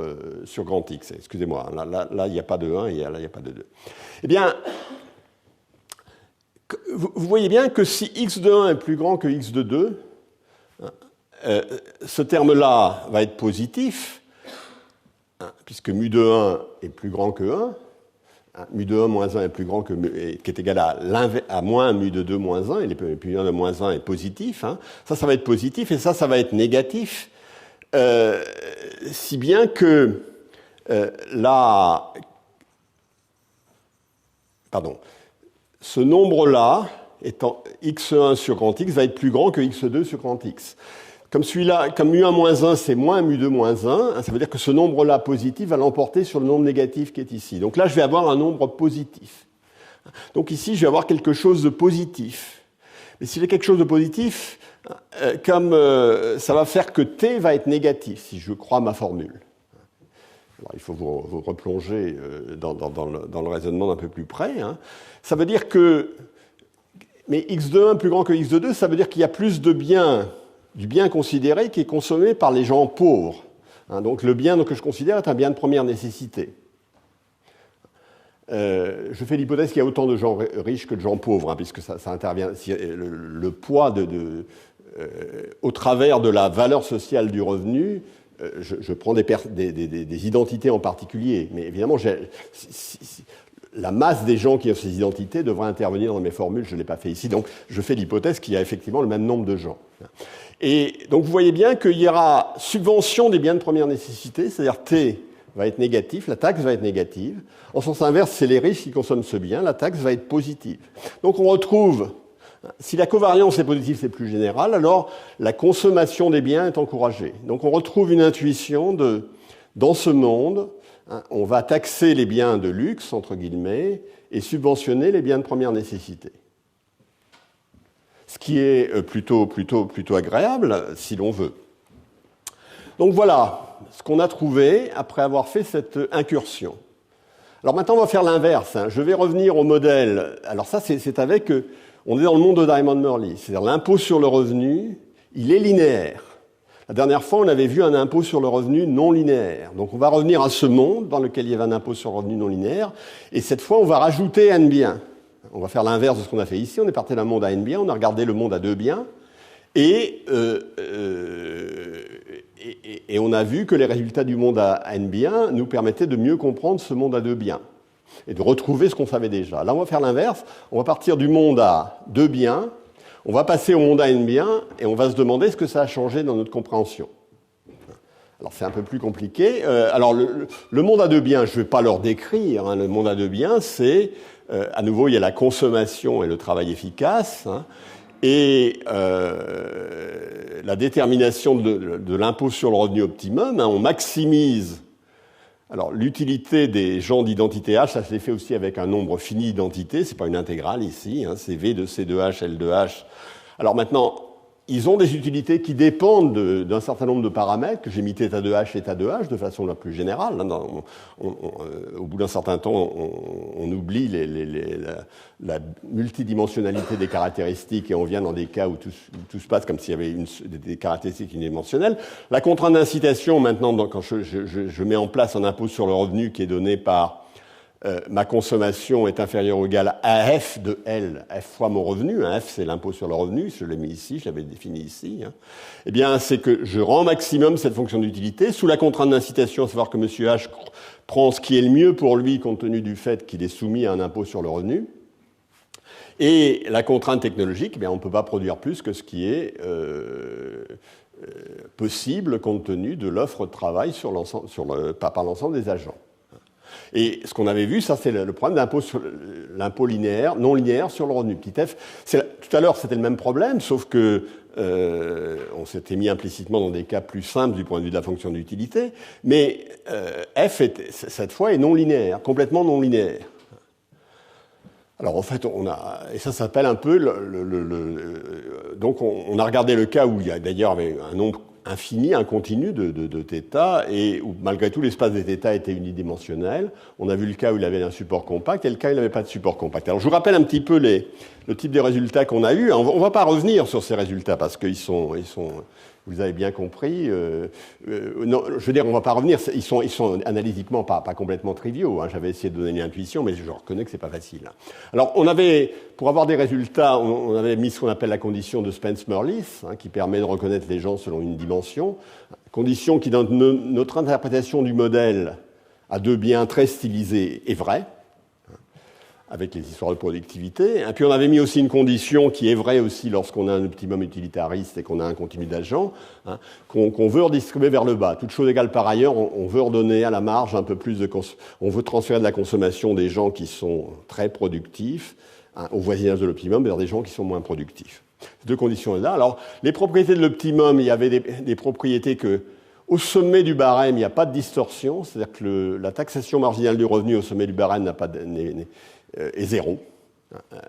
grand X. Excusez-moi, là, il n'y a pas de 1 et là, il n'y a pas de 2. Eh bien, vous voyez bien que si x de 1 est plus grand que x de 2, ce terme-là va être positif, hein, puisque mu de 1 est plus grand que 1. Mu de 1 moins 1 est plus grand que qui est égal à moins mu de 2 moins 1, et puis 1 de moins 1 est positif. Hein. Ça va être positif, et ça va être négatif, si bien que ce nombre-là, étant x1 sur grand X, va être plus grand que x2 sur grand X. Comme celui-là, comme mu1 moins 1, c'est moins mu2 moins 1, ça veut dire que ce nombre-là positif va l'emporter sur le nombre négatif qui est ici. Donc là, je vais avoir un nombre positif. Donc ici, je vais avoir quelque chose de positif. Mais si j'ai quelque chose de positif, comme ça va faire que t va être négatif, si je crois ma formule. Alors, il faut vous replonger dans le raisonnement d'un peu plus près. Hein. Ça veut dire que... Mais x de 1 plus grand que x de 2, ça veut dire qu'il y a plus de biens... du bien considéré qui est consommé par les gens pauvres. Hein, donc le bien que je considère est un bien de première nécessité. Je fais l'hypothèse qu'il y a autant de gens riches que de gens pauvres, hein, puisque ça intervient. Le poids au travers de la valeur sociale du revenu, je prends des identités en particulier. Mais évidemment, la masse des gens qui ont ces identités devrait intervenir dans mes formules, je ne l'ai pas fait ici. Donc je fais l'hypothèse qu'il y a effectivement le même nombre de gens. Et donc vous voyez bien qu'il y aura subvention des biens de première nécessité, c'est-à-dire T va être négatif, la taxe va être négative. En sens inverse, c'est les riches qui consomment ce bien, la taxe va être positive. Donc on retrouve, si la covariance est positive, c'est plus général, alors la consommation des biens est encouragée. Donc on retrouve une intuition dans ce monde, hein, on va taxer les biens de luxe, entre guillemets, et subventionner les biens de première nécessité. Ce qui est plutôt agréable, si l'on veut. Donc voilà ce qu'on a trouvé après avoir fait cette incursion. Alors maintenant, on va faire l'inverse. Hein. Je vais revenir au modèle. Alors ça, c'est avec... on est dans le monde de Diamond-Murley. C'est-à-dire l'impôt sur le revenu, il est linéaire. La dernière fois, on avait vu un impôt sur le revenu non linéaire. Donc on va revenir à ce monde dans lequel il y avait un impôt sur le revenu non linéaire. Et cette fois, on va rajouter n biens. On va faire l'inverse de ce qu'on a fait ici. On est parti d'un monde à n biens, on a regardé le monde à 2 biens, et on a vu que les résultats du monde à n biens nous permettaient de mieux comprendre ce monde à 2 biens, et de retrouver ce qu'on savait déjà. Là, on va faire l'inverse. On va partir du monde à 2 biens, on va passer au monde à n biens, et on va se demander ce que ça a changé dans notre compréhension. Alors c'est un peu plus compliqué. Alors le monde à 2 biens, je ne vais pas leur décrire. Hein. Le monde à 2 biens, c'est... à nouveau, il y a la consommation et le travail efficace, hein, et la détermination de l'impôt sur le revenu optimum. Hein, on maximise l'utilité des gens d'identité H, ça se fait aussi avec un nombre fini d'identités, ce n'est pas une intégrale ici, hein, c'est V de C de H, L de H. Alors maintenant, ils ont des utilités qui dépendent d'un certain nombre de paramètres, que j'ai mis θ de H et θ de H de façon la plus générale. Au bout d'un certain temps, on oublie la multidimensionnalité des caractéristiques et on vient dans des cas où tout se passe comme s'il y avait des caractéristiques unidimensionnelles. La contrainte d'incitation, maintenant, quand je mets en place un impôt sur le revenu qui est donné par ma consommation est inférieure ou égale à f de L, f fois mon revenu, hein, f c'est l'impôt sur le revenu, je l'ai mis ici, je l'avais défini ici, hein. Eh bien c'est que je rends maximum cette fonction d'utilité sous la contrainte d'incitation, à savoir que M. H prend ce qui est le mieux pour lui compte tenu du fait qu'il est soumis à un impôt sur le revenu. Et la contrainte technologique, eh bien, on ne peut pas produire plus que ce qui est possible compte tenu de l'offre de travail par l'ensemble des agents. Et ce qu'on avait vu, ça c'est le problème d'impôt sur l'impôt linéaire, non linéaire sur le revenu. Petit f. Tout à l'heure, c'était le même problème, sauf que on s'était mis implicitement dans des cas plus simples du point de vue de la fonction d'utilité, mais f, cette fois, est non linéaire, complètement non linéaire. Alors en fait, et ça s'appelle un peu, donc on a regardé le cas où il y a d'ailleurs un nombre infini, un continu de θ, et où malgré tout l'espace des θ était unidimensionnel. On a vu le cas où il avait un support compact et le cas où il n'avait pas de support compact. Alors je vous rappelle un petit peu le type de résultats qu'on a eu. On ne va pas revenir sur ces résultats parce qu'ils sont vous avez bien compris. Non, je veux dire, on ne va pas revenir. Ils sont analytiquement pas complètement triviaux. Hein. J'avais essayé de donner une intuition, mais je reconnais que c'est pas facile. Alors, pour avoir des résultats, on avait mis ce qu'on appelle la condition de Spence-Murlis, hein, qui permet de reconnaître les gens selon une dimension. Condition qui, dans notre interprétation du modèle à deux biens très stylisés, est vraie, avec les histoires de productivité. Et puis on avait mis aussi une condition qui est vraie aussi lorsqu'on a un optimum utilitariste et qu'on a un continu d'agents, hein, qu'on veut redistribuer vers le bas. Toute chose égale par ailleurs, on veut redonner à la marge un peu plus on veut transférer de la consommation des gens qui sont très productifs, hein, au voisinage de l'optimum vers des gens qui sont moins productifs. Ces deux conditions-là. Alors, les propriétés de l'optimum, il y avait des propriétés que au sommet du barème, il n'y a pas de distorsion, c'est-à-dire que la taxation marginale du revenu au sommet du barème est zéro.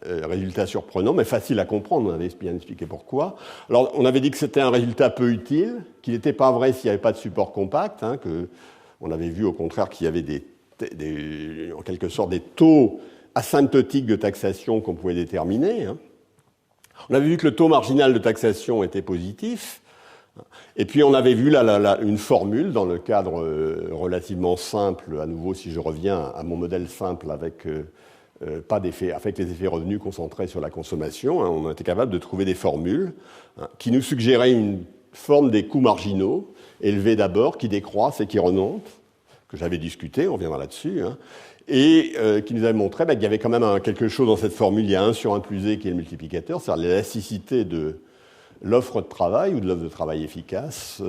Résultat surprenant, mais facile à comprendre, on avait bien expliqué pourquoi. Alors, on avait dit que c'était un résultat peu utile, qu'il n'était pas vrai s'il n'y avait pas de support compact, hein, on avait vu au contraire qu'il y avait en quelque sorte des taux asymptotiques de taxation qu'on pouvait déterminer. Hein. On avait vu que le taux marginal de taxation était positif. Et puis on avait vu une formule dans le cadre relativement simple, à nouveau si je reviens à mon modèle simple avec les effets revenus concentrés sur la consommation, hein, on était capable de trouver des formules hein, qui nous suggéraient une forme des coûts marginaux, élevés d'abord, qui décroissent et qui remontent, que j'avais discuté, on reviendra là-dessus, hein, et qui nous avait montré qu'il y avait quand même quelque chose dans cette formule, il y a 1 sur 1 plus E qui est le multiplicateur, c'est-à-dire l'élasticité de l'offre de travail ou de l'offre de travail efficace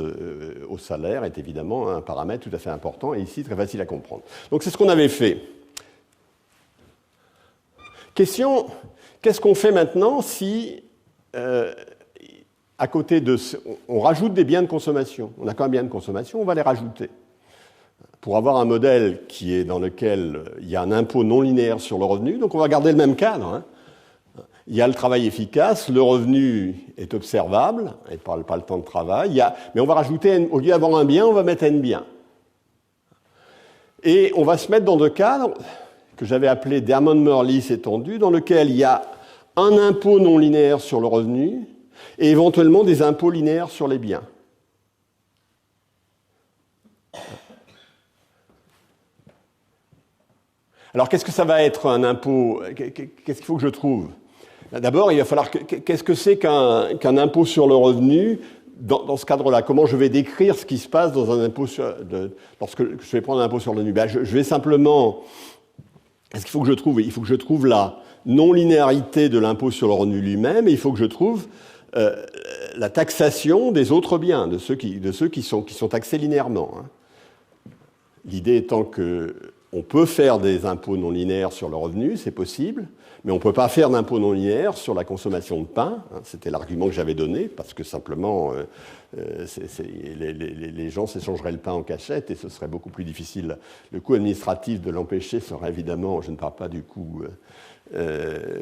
au salaire est évidemment un paramètre tout à fait important et ici très facile à comprendre. Donc c'est ce qu'on avait fait. Question, qu'est-ce qu'on fait maintenant si, à côté on rajoute des biens de consommation? On a quand même des biens de consommation, on va les rajouter. Pour avoir un modèle dans lequel il y a un impôt non linéaire sur le revenu, donc on va garder le même cadre. Hein. Il y a le travail efficace, le revenu est observable, et pas le temps de travail, mais on va rajouter, au lieu d'avoir un bien, on va mettre n biens. Et on va se mettre dans deux cadres que j'avais appelé d'Hermann-Murlis étendu, dans lequel il y a un impôt non linéaire sur le revenu et éventuellement des impôts linéaires sur les biens. Alors, qu'est-ce que ça va être un impôt? Qu'est-ce qu'il faut que je trouve? D'abord, il va falloir... Qu'est-ce que c'est qu'un impôt sur le revenu dans ce cadre-là? Comment je vais décrire ce qui se passe dans un impôt lorsque je vais prendre un impôt sur le revenu? Je vais simplement... Qu'est-ce qu'il faut que je trouve? Il faut que je trouve la non-linéarité de l'impôt sur le revenu lui-même et il faut que je trouve la taxation des autres biens, de ceux qui sont taxés linéairement. Hein. L'idée étant qu'on peut faire des impôts non linéaires sur le revenu, c'est possible, mais on ne peut pas faire d'impôts non linéaires sur la consommation de pain. Hein. C'était l'argument que j'avais donné, parce que simplement, les gens s'échangeraient le pain en cachette et ce serait beaucoup plus difficile. Le coût administratif de l'empêcher serait évidemment, je ne parle pas du coût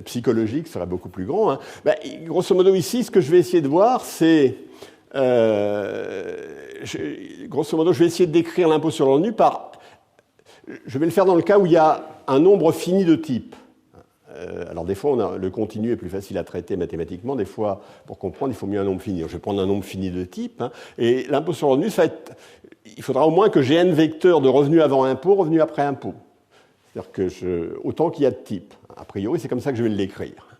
psychologique, serait beaucoup plus grand. Hein. Grosso modo, ici, ce que je vais essayer de voir, c'est... grosso modo, je vais essayer de décrire l'impôt sur le revenu je vais le faire dans le cas où il y a un nombre fini de types. Alors des fois, le continu est plus facile à traiter mathématiquement. Des fois, pour comprendre, il faut mieux un nombre fini. Je vais prendre un nombre fini de types. Hein, et l'impôt sur le revenu, il faudra au moins que j'ai n vecteurs de revenus avant impôt, revenus après impôt. C'est-à-dire que autant qu'il y a de types. A priori, c'est comme ça que je vais l'écrire.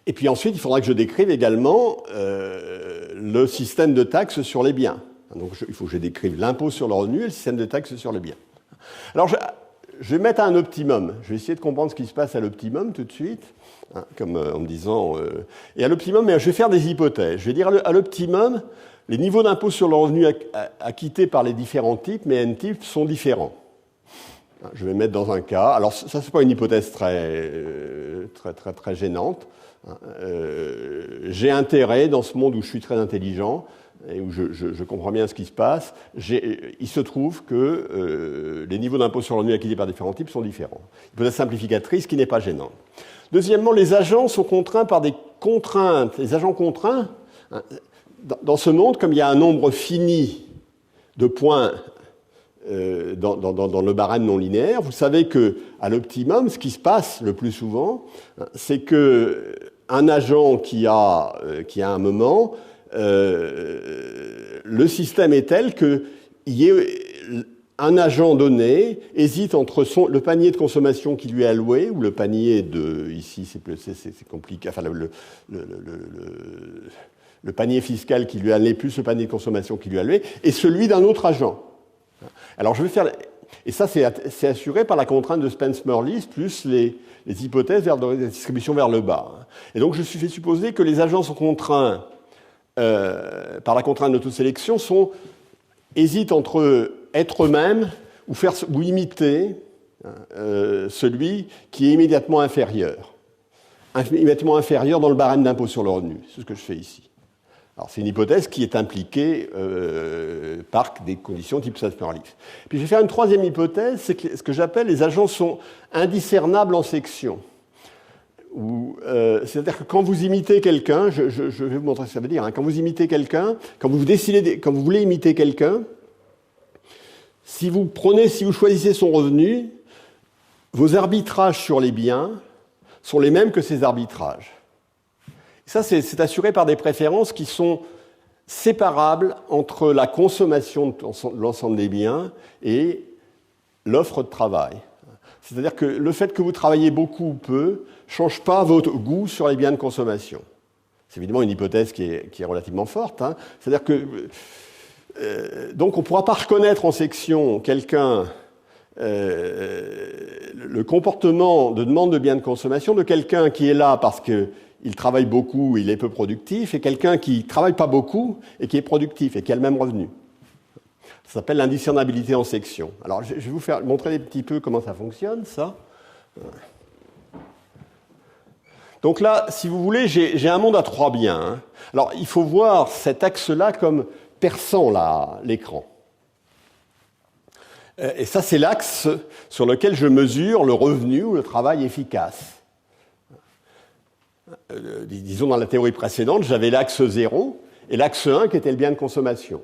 Et puis ensuite, il faudra que je décrive également le système de taxes sur les biens. Donc il faut que je décrive l'impôt sur le revenu et le système de taxes sur les biens. Alors, je vais mettre un optimum. Je vais essayer de comprendre ce qui se passe à l'optimum tout de suite, hein, comme en me disant... et à l'optimum, je vais faire des hypothèses. Je vais dire à l'optimum, les niveaux d'impôt sur le revenu acquittés par les différents types, mais N types, sont différents. Je vais mettre dans un cas... Alors, ça, c'est pas une hypothèse très gênante. J'ai intérêt, dans ce monde où je suis très intelligent, et où je comprends bien ce qui se passe, il se trouve que les niveaux d'impôt sur le revenu acquittés par différents types sont différents. Hypothèse simplificatrice qui n'est pas gênante. Deuxièmement, les agents sont contraints par des contraintes. Les agents contraints, dans ce monde, comme il y a un nombre fini de points dans le barème non linéaire, vous savez qu'à l'optimum, ce qui se passe le plus souvent, c'est qu'un agent qui a un moment... le système est tel qu'il y ait un agent donné hésite entre le panier de consommation qui lui est alloué, ou le panier de... Ici, c'est compliqué. Enfin, le panier fiscal qui lui est alloué, plus le panier de consommation qui lui est alloué, et celui d'un autre agent. Alors, je vais faire... Et ça, c'est assuré par la contrainte de Spence-Morley, plus les hypothèses de distribution vers le bas. Et donc, je vais supposer que les agents sont contraints par la contrainte d'autosélection hésitent entre être eux-mêmes ou imiter celui qui est immédiatement inférieur dans le barème d'impôt sur le revenu. C'est ce que je fais ici. Alors, c'est une hypothèse qui est impliquée par des conditions type Spence-Morley. Puis je vais faire une troisième hypothèse, c'est ce que j'appelle les agents sont indiscernables en section. C'est-à-dire que quand vous imitez quelqu'un, je vais vous montrer ce que ça veut dire, hein, quand vous imitez quelqu'un, quand vous voulez imiter quelqu'un, si vous choisissez son revenu, vos arbitrages sur les biens sont les mêmes que ses arbitrages. Ça, c'est assuré par des préférences qui sont séparables entre la consommation de l'ensemble des biens et l'offre de travail. C'est-à-dire que le fait que vous travaillez beaucoup ou peu ne change pas votre goût sur les biens de consommation. C'est évidemment une hypothèse qui est relativement forte. Hein. C'est-à-dire que... donc on ne pourra pas reconnaître en section quelqu'un... le comportement de demande de biens de consommation de quelqu'un qui est là parce qu'il travaille beaucoup, il est peu productif, et quelqu'un qui ne travaille pas beaucoup et qui est productif et qui a le même revenu. Ça s'appelle l'indiscernabilité en section. Alors, je vais vous montrer un petit peu comment ça fonctionne, ça. Donc là, si vous voulez, j'ai un monde à 3 biens. Hein. Alors, il faut voir cet axe-là comme perçant l'écran. Et ça, c'est l'axe sur lequel je mesure le revenu ou le travail efficace. Disons, dans la théorie précédente, j'avais l'axe 0 et l'axe 1 qui était le bien de consommation.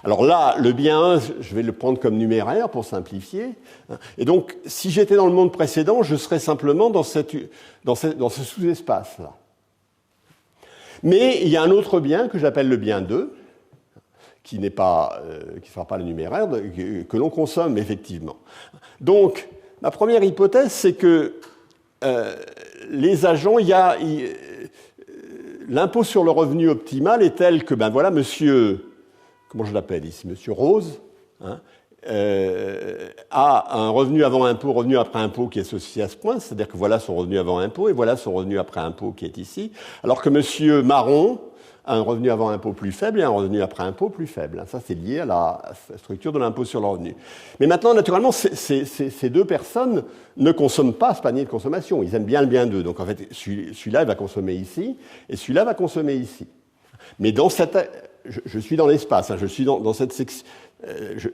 Alors là, le bien 1, je vais le prendre comme numéraire pour simplifier. Et donc, si j'étais dans le monde précédent, je serais simplement dans ce sous-espace-là. Mais il y a un autre bien que j'appelle le bien 2, qui ne sera pas le numéraire, que l'on consomme effectivement. Donc, ma première hypothèse, c'est que les agents, l'impôt sur le revenu optimal est tel que, voilà, monsieur, comment je l'appelle ici, monsieur Rose, hein, a un revenu avant impôt, revenu après impôt qui est associé à ce point, c'est-à-dire que voilà son revenu avant impôt et voilà son revenu après impôt qui est ici, alors que monsieur Marron a un revenu avant impôt plus faible et un revenu après impôt plus faible. Ça, c'est lié à la structure de l'impôt sur le revenu. Mais maintenant, naturellement, ces deux personnes ne consomment pas ce panier de consommation. Ils aiment bien le bien 2. Donc, en fait, celui-là, il va consommer ici, et celui-là va consommer ici. Mais dans cette... Je suis dans l'espace, hein, je suis dans cette section...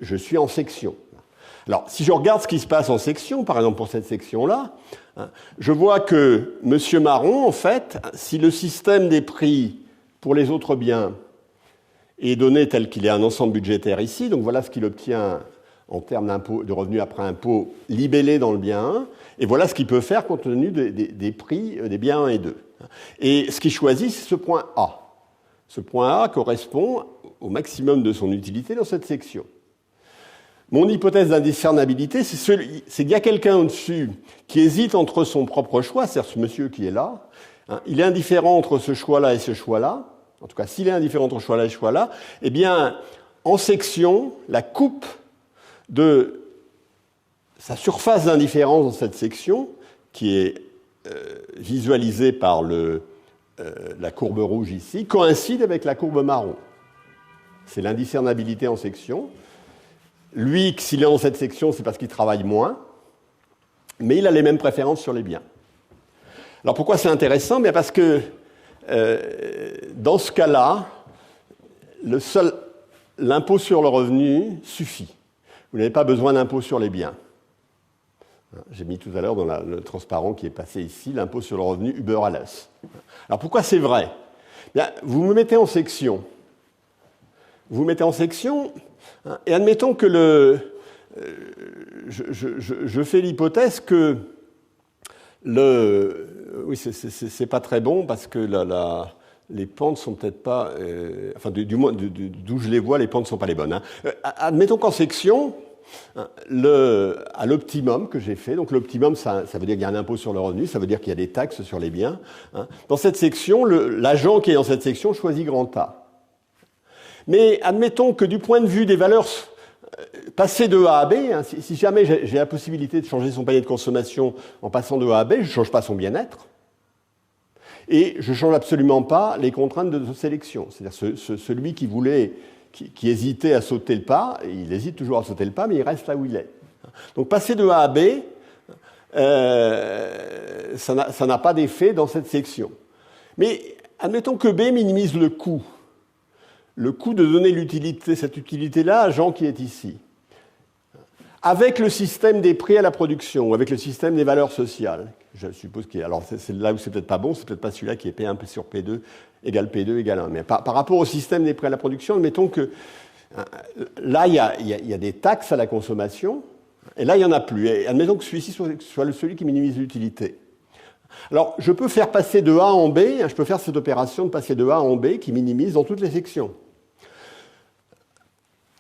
je suis en section. Alors, si je regarde ce qui se passe en section, par exemple pour cette section-là, hein, je vois que M. Marron, en fait, si le système des prix pour les autres biens est donné tel qu'il est un ensemble budgétaire ici, donc voilà ce qu'il obtient en termes de revenus après impôt libellé dans le bien 1, et voilà ce qu'il peut faire compte tenu des prix des biens 1 et 2. Et ce qu'il choisit, c'est ce point A. Ce point A correspond au maximum de son utilité dans cette section. Mon hypothèse d'indiscernabilité, c'est qu'il y a quelqu'un au-dessus qui hésite entre son propre choix, c'est-à-dire ce monsieur qui est là. Hein, il est indifférent entre ce choix-là et ce choix-là. En tout cas, s'il est indifférent entre ce choix-là et ce choix-là, eh bien, en section, la coupe de sa surface d'indifférence dans cette section, qui est visualisée par la courbe rouge ici, coïncide avec la courbe marron. C'est l'indiscernabilité en section. Lui, s'il est dans cette section, c'est parce qu'il travaille moins, mais il a les mêmes préférences sur les biens. Alors pourquoi c'est intéressant? Bien parce que dans ce cas-là, l'impôt sur le revenu suffit. Vous n'avez pas besoin d'impôt sur les biens. J'ai mis tout à l'heure dans le transparent qui est passé ici, l'impôt sur le revenu über alles. Alors pourquoi c'est vrai? Bien, vous me mettez en section. Vous mettez en section, et admettons que je fais l'hypothèse que oui, c'est pas très bon parce que les pentes sont peut-être pas, enfin du moins d'où je les vois, les pentes ne sont pas les bonnes. Hein. Admettons qu'en section, à l'optimum que j'ai fait, donc l'optimum ça veut dire qu'il y a un impôt sur le revenu, ça veut dire qu'il y a des taxes sur les biens. Hein. Dans cette section, l'agent qui est dans cette section choisit grand A. Mais admettons que du point de vue des valeurs passées de A à B, hein, si jamais j'ai la possibilité de changer son panier de consommation en passant de A à B, je ne change pas son bien-être. Et je ne change absolument pas les contraintes de sélection. C'est-à-dire celui qui hésitait à sauter le pas, il hésite toujours à sauter le pas, mais il reste là où il est. Donc passer de A à B, ça n'a pas d'effet dans cette section. Mais admettons que B minimise le coût. Le coût de donner cette utilité-là à Jean qui est ici. Avec le système des prix à la production, ou avec le système des valeurs sociales, je suppose alors c'est là où c'est peut-être pas bon, c'est peut-être pas celui-là qui est P1 sur P2 égale P2 égale 1. Mais par rapport au système des prix à la production, admettons que là, il y a des taxes à la consommation, et là, il n'y en a plus. Et admettons que celui-ci soit celui qui minimise l'utilité. Alors, je peux faire passer de A en B, je peux faire cette opération de passer de A en B qui minimise dans toutes les sections.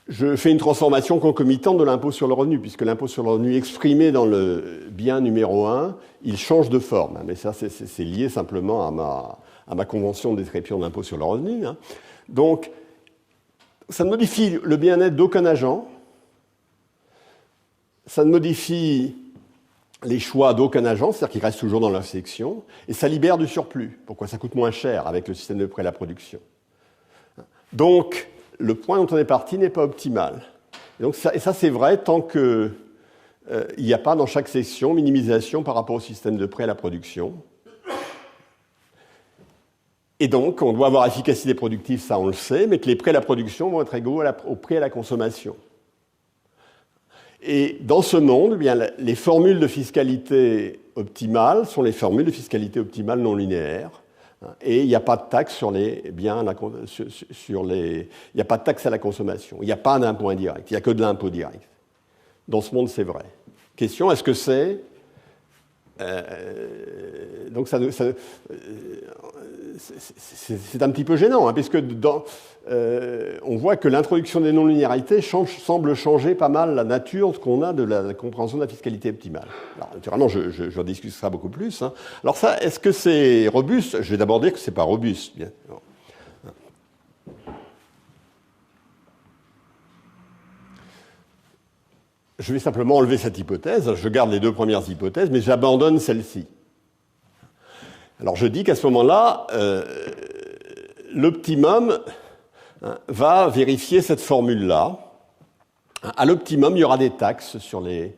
Je fais une transformation concomitante de l'impôt sur le revenu, puisque l'impôt sur le revenu exprimé dans le bien numéro 1, il change de forme. Mais ça, c'est lié simplement à ma convention de description de l'impôt sur le revenu. Donc, ça ne modifie le bien-être d'aucun agent, ça ne modifie les choix d'aucun agent, c'est-à-dire qu'ils restent toujours dans leur section, et ça libère du surplus. Pourquoi? Ça coûte moins cher avec le système de prêt à la production. Donc, le point dont on est parti n'est pas optimal. Et ça c'est vrai tant qu'il n'y a pas dans chaque section minimisation par rapport au système de prêt à la production. Et donc, on doit avoir efficacité productive, ça on le sait, mais que les prêts à la production vont être égaux aux prêts à la consommation. Et dans ce monde, eh bien, les formules de fiscalité optimale sont les formules de fiscalité optimale non linéaires. Et il n'y a pas de taxe sur les biens, il n'y a pas de taxe à la consommation. Il n'y a pas d'impôt indirect. Il n'y a que de l'impôt direct. Dans ce monde, c'est vrai. Question, est-ce que c'est... donc c'est un petit peu gênant, hein, puisque on voit que l'introduction des non-linéarités semble changer pas mal la nature qu'on a de la compréhension de la fiscalité optimale. Alors, naturellement, je discute ça beaucoup plus. Hein. Alors ça, est-ce que c'est robuste? Je vais d'abord dire que c'est pas robuste. Bien. Je vais simplement enlever cette hypothèse. Je garde les deux premières hypothèses, mais j'abandonne celle-ci. Alors je dis qu'à ce moment-là, l'optimum va vérifier cette formule-là. À l'optimum, il y aura des taxes sur les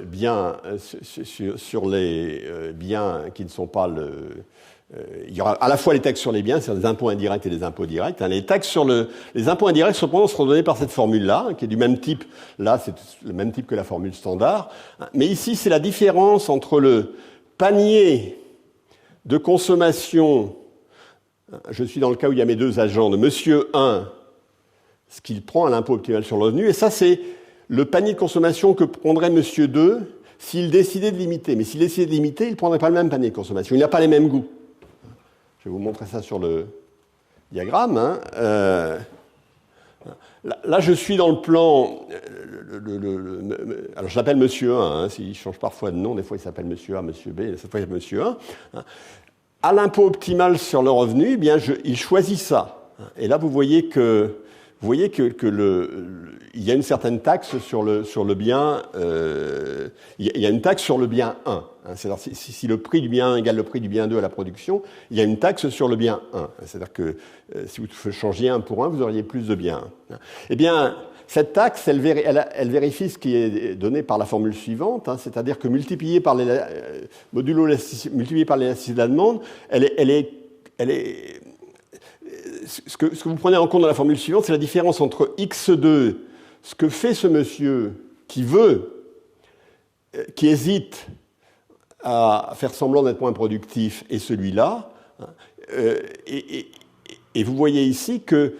biens, sur les biens qui ne sont pas il y aura à la fois les taxes sur les biens, c'est-à-dire des impôts indirects et des impôts directs. Les taxes sur les impôts indirects cependant seront donnés par cette formule-là, qui est du même type. Là, c'est le même type que la formule standard. Mais ici, c'est la différence entre le panier de consommation. Je suis dans le cas où il y a mes deux agents, de monsieur 1, ce qu'il prend à l'impôt optimal sur le revenu, et ça, c'est le panier de consommation que prendrait monsieur 2 s'il décidait de limiter. Mais s'il décidait de limiter, il ne prendrait pas le même panier de consommation. Il n'a pas les mêmes goûts. Je vais vous montrer ça sur le diagramme. Hein. Là, je suis dans le plan... alors, je l'appelle monsieur 1. Hein, il change parfois de nom. Des fois, il s'appelle monsieur A, monsieur B. Cette fois, il s'appelle monsieur 1. Hein. À l'impôt optimal sur le revenu, eh bien, il choisit ça. Et là, vous voyez vous voyez il y a une certaine taxe sur le bien, il y a une taxe sur le bien 1. C'est-à-dire si le prix du bien 1 égale le prix du bien 2 à la production, il y a une taxe sur le bien 1. C'est-à-dire que si vous changiez 1 pour 1, vous auriez plus de bien 1. Eh bien, cette taxe, elle vérifie ce qui est donné par la formule suivante, c'est-à-dire que multiplié par l'élasticité de la demande, ce que vous prenez en compte dans la formule suivante, c'est la différence entre x2, ce que fait ce monsieur qui hésite à faire semblant d'être moins productif, et celui-là. Et vous voyez ici que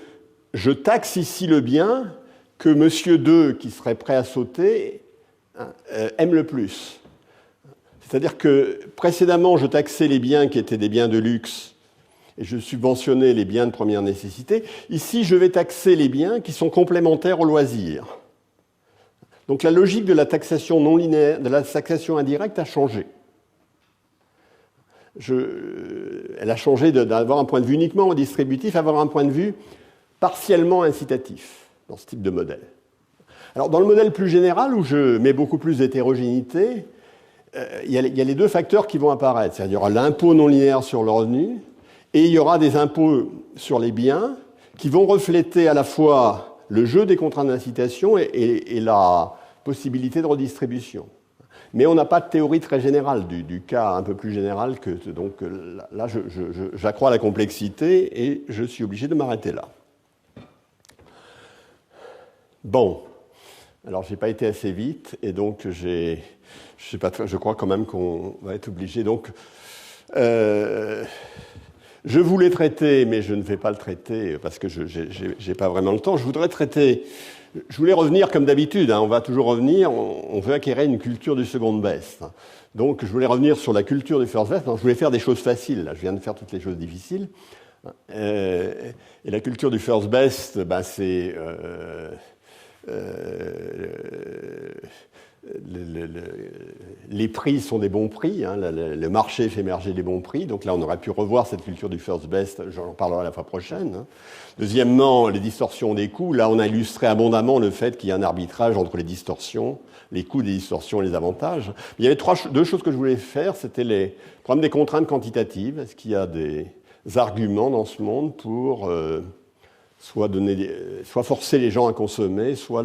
je taxe ici le bien que monsieur 2, qui serait prêt à sauter, aime le plus. C'est-à-dire que précédemment, je taxais les biens qui étaient des biens de luxe et je subventionnais les biens de première nécessité. Ici, je vais taxer les biens qui sont complémentaires au loisir. Donc la logique de la taxation non linéaire, de la taxation indirecte a changé. Elle a changé d'avoir un point de vue uniquement redistributif à avoir un point de vue partiellement incitatif dans ce type de modèle. Alors, dans le modèle plus général, où je mets beaucoup plus d'hétérogénéité, il y a les deux facteurs qui vont apparaître. C'est-à-dire, il y aura l'impôt non linéaire sur le revenu et il y aura des impôts sur les biens qui vont refléter à la fois le jeu des contraintes d'incitation et la possibilité de redistribution. Mais on n'a pas de théorie très générale du cas un peu plus général. Donc là, j'accrois la complexité et je suis obligé de m'arrêter là. Bon, alors je n'ai pas été assez vite et donc je crois quand même qu'on va être obligé. Donc, je voulais traiter, mais je ne vais pas le traiter parce que je n'ai pas vraiment le temps. Je voulais revenir comme d'habitude, on va toujours revenir, on veut acquérir une culture du second best. Donc je voulais revenir sur la culture du first best. Je voulais faire des choses faciles, là. Je viens de faire toutes les choses difficiles. Et la culture du first best, c'est... les prix sont des bons prix, le marché fait émerger des bons prix, donc là on aurait pu revoir cette culture du first best, j'en parlerai la fois prochaine. Deuxièmement, les distorsions des coûts, là on a illustré abondamment le fait qu'il y a un arbitrage entre les distorsions, les coûts des distorsions et les avantages. Il y avait deux choses que je voulais faire, c'était le problème des contraintes quantitatives. Est-ce qu'il y a des arguments dans ce monde pour soit forcer les gens à consommer, soit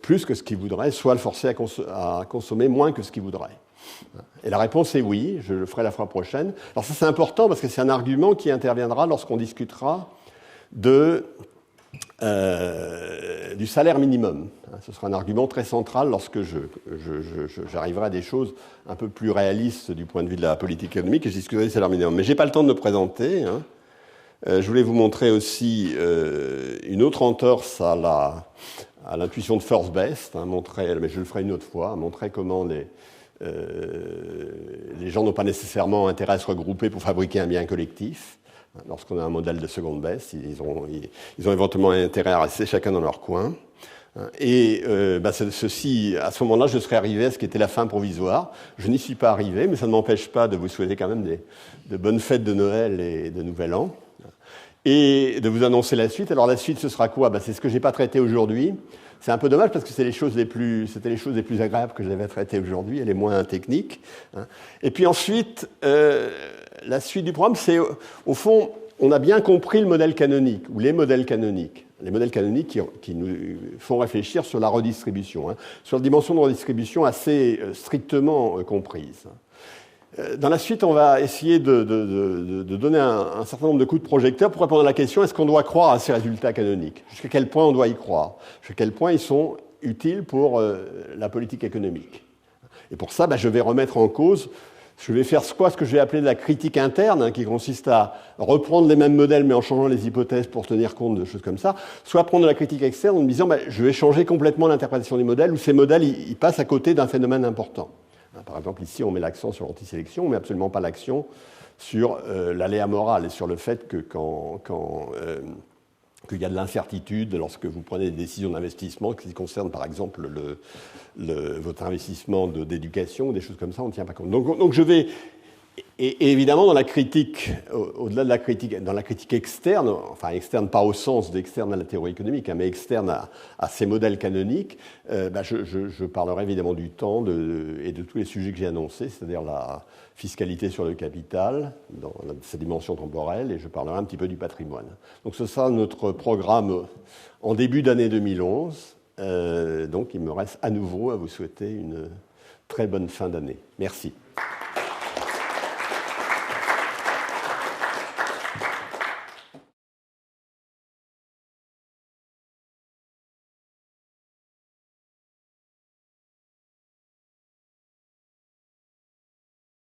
plus que ce qu'ils voudraient, soit le forcer à consommer moins que ce qu'ils voudraient. Et la réponse est oui, je le ferai la fois prochaine. Alors ça c'est important parce que c'est un argument qui interviendra lorsqu'on discutera du salaire minimum. Ce sera un argument très central lorsque j'arriverai à des choses un peu plus réalistes du point de vue de la politique économique et je discuterai du salaire minimum. Mais je n'ai pas le temps de me présenter. Je voulais vous montrer aussi une autre entorse à l'intuition de first best, mais je le ferai une autre fois, montrer comment les gens n'ont pas nécessairement intérêt à se regrouper pour fabriquer un bien collectif. Lorsqu'on a un modèle de second best, ils ont éventuellement intérêt à rester chacun dans leur coin. Et ceci, à ce moment-là, je serais arrivé à ce qui était la fin provisoire. Je n'y suis pas arrivé, mais ça ne m'empêche pas de vous souhaiter quand même de bonnes fêtes de Noël et de Nouvel An. Et de vous annoncer la suite. Alors la suite, ce sera quoi ? C'est ce que je n'ai pas traité aujourd'hui. C'est un peu dommage parce que c'était les choses les plus agréables que j'avais traitées aujourd'hui et les moins techniques. Et puis ensuite, la suite du programme, c'est au fond, on a bien compris le modèle canonique ou les modèles canoniques. Les modèles canoniques qui nous font réfléchir sur la redistribution, sur la dimension de redistribution assez strictement comprise. Dans la suite, on va essayer de donner un certain nombre de coups de projecteur pour répondre à la question est-ce qu'on doit croire à ces résultats canoniques ? Jusqu'à quel point on doit y croire ? Jusqu'à quel point ils sont utiles pour la politique économique ? Et pour ça, je vais remettre en cause, je vais faire ce que je vais appeler de la critique interne, qui consiste à reprendre les mêmes modèles mais en changeant les hypothèses pour tenir compte de choses comme ça, soit prendre de la critique externe en me disant je vais changer complètement l'interprétation des modèles, où ces modèles ils passent à côté d'un phénomène important. Par exemple, ici, on met l'accent sur l'antisélection, on ne met absolument pas l'accent sur l'aléa moral et sur le fait que qu'il y a de l'incertitude lorsque vous prenez des décisions d'investissement qui concernent, par exemple, votre investissement d'éducation ou des choses comme ça, on ne tient pas compte. Donc je vais Et évidemment, dans la critique, au-delà de la critique, dans la critique externe, enfin externe pas au sens d'externe à la théorie économique, hein, mais externe à ces modèles canoniques, je parlerai évidemment du temps et de tous les sujets que j'ai annoncés, c'est-à-dire la fiscalité sur le capital, dans sa dimension temporelle, et je parlerai un petit peu du patrimoine. Donc ce sera notre programme en début d'année 2011. Donc il me reste à nouveau à vous souhaiter une très bonne fin d'année. Merci.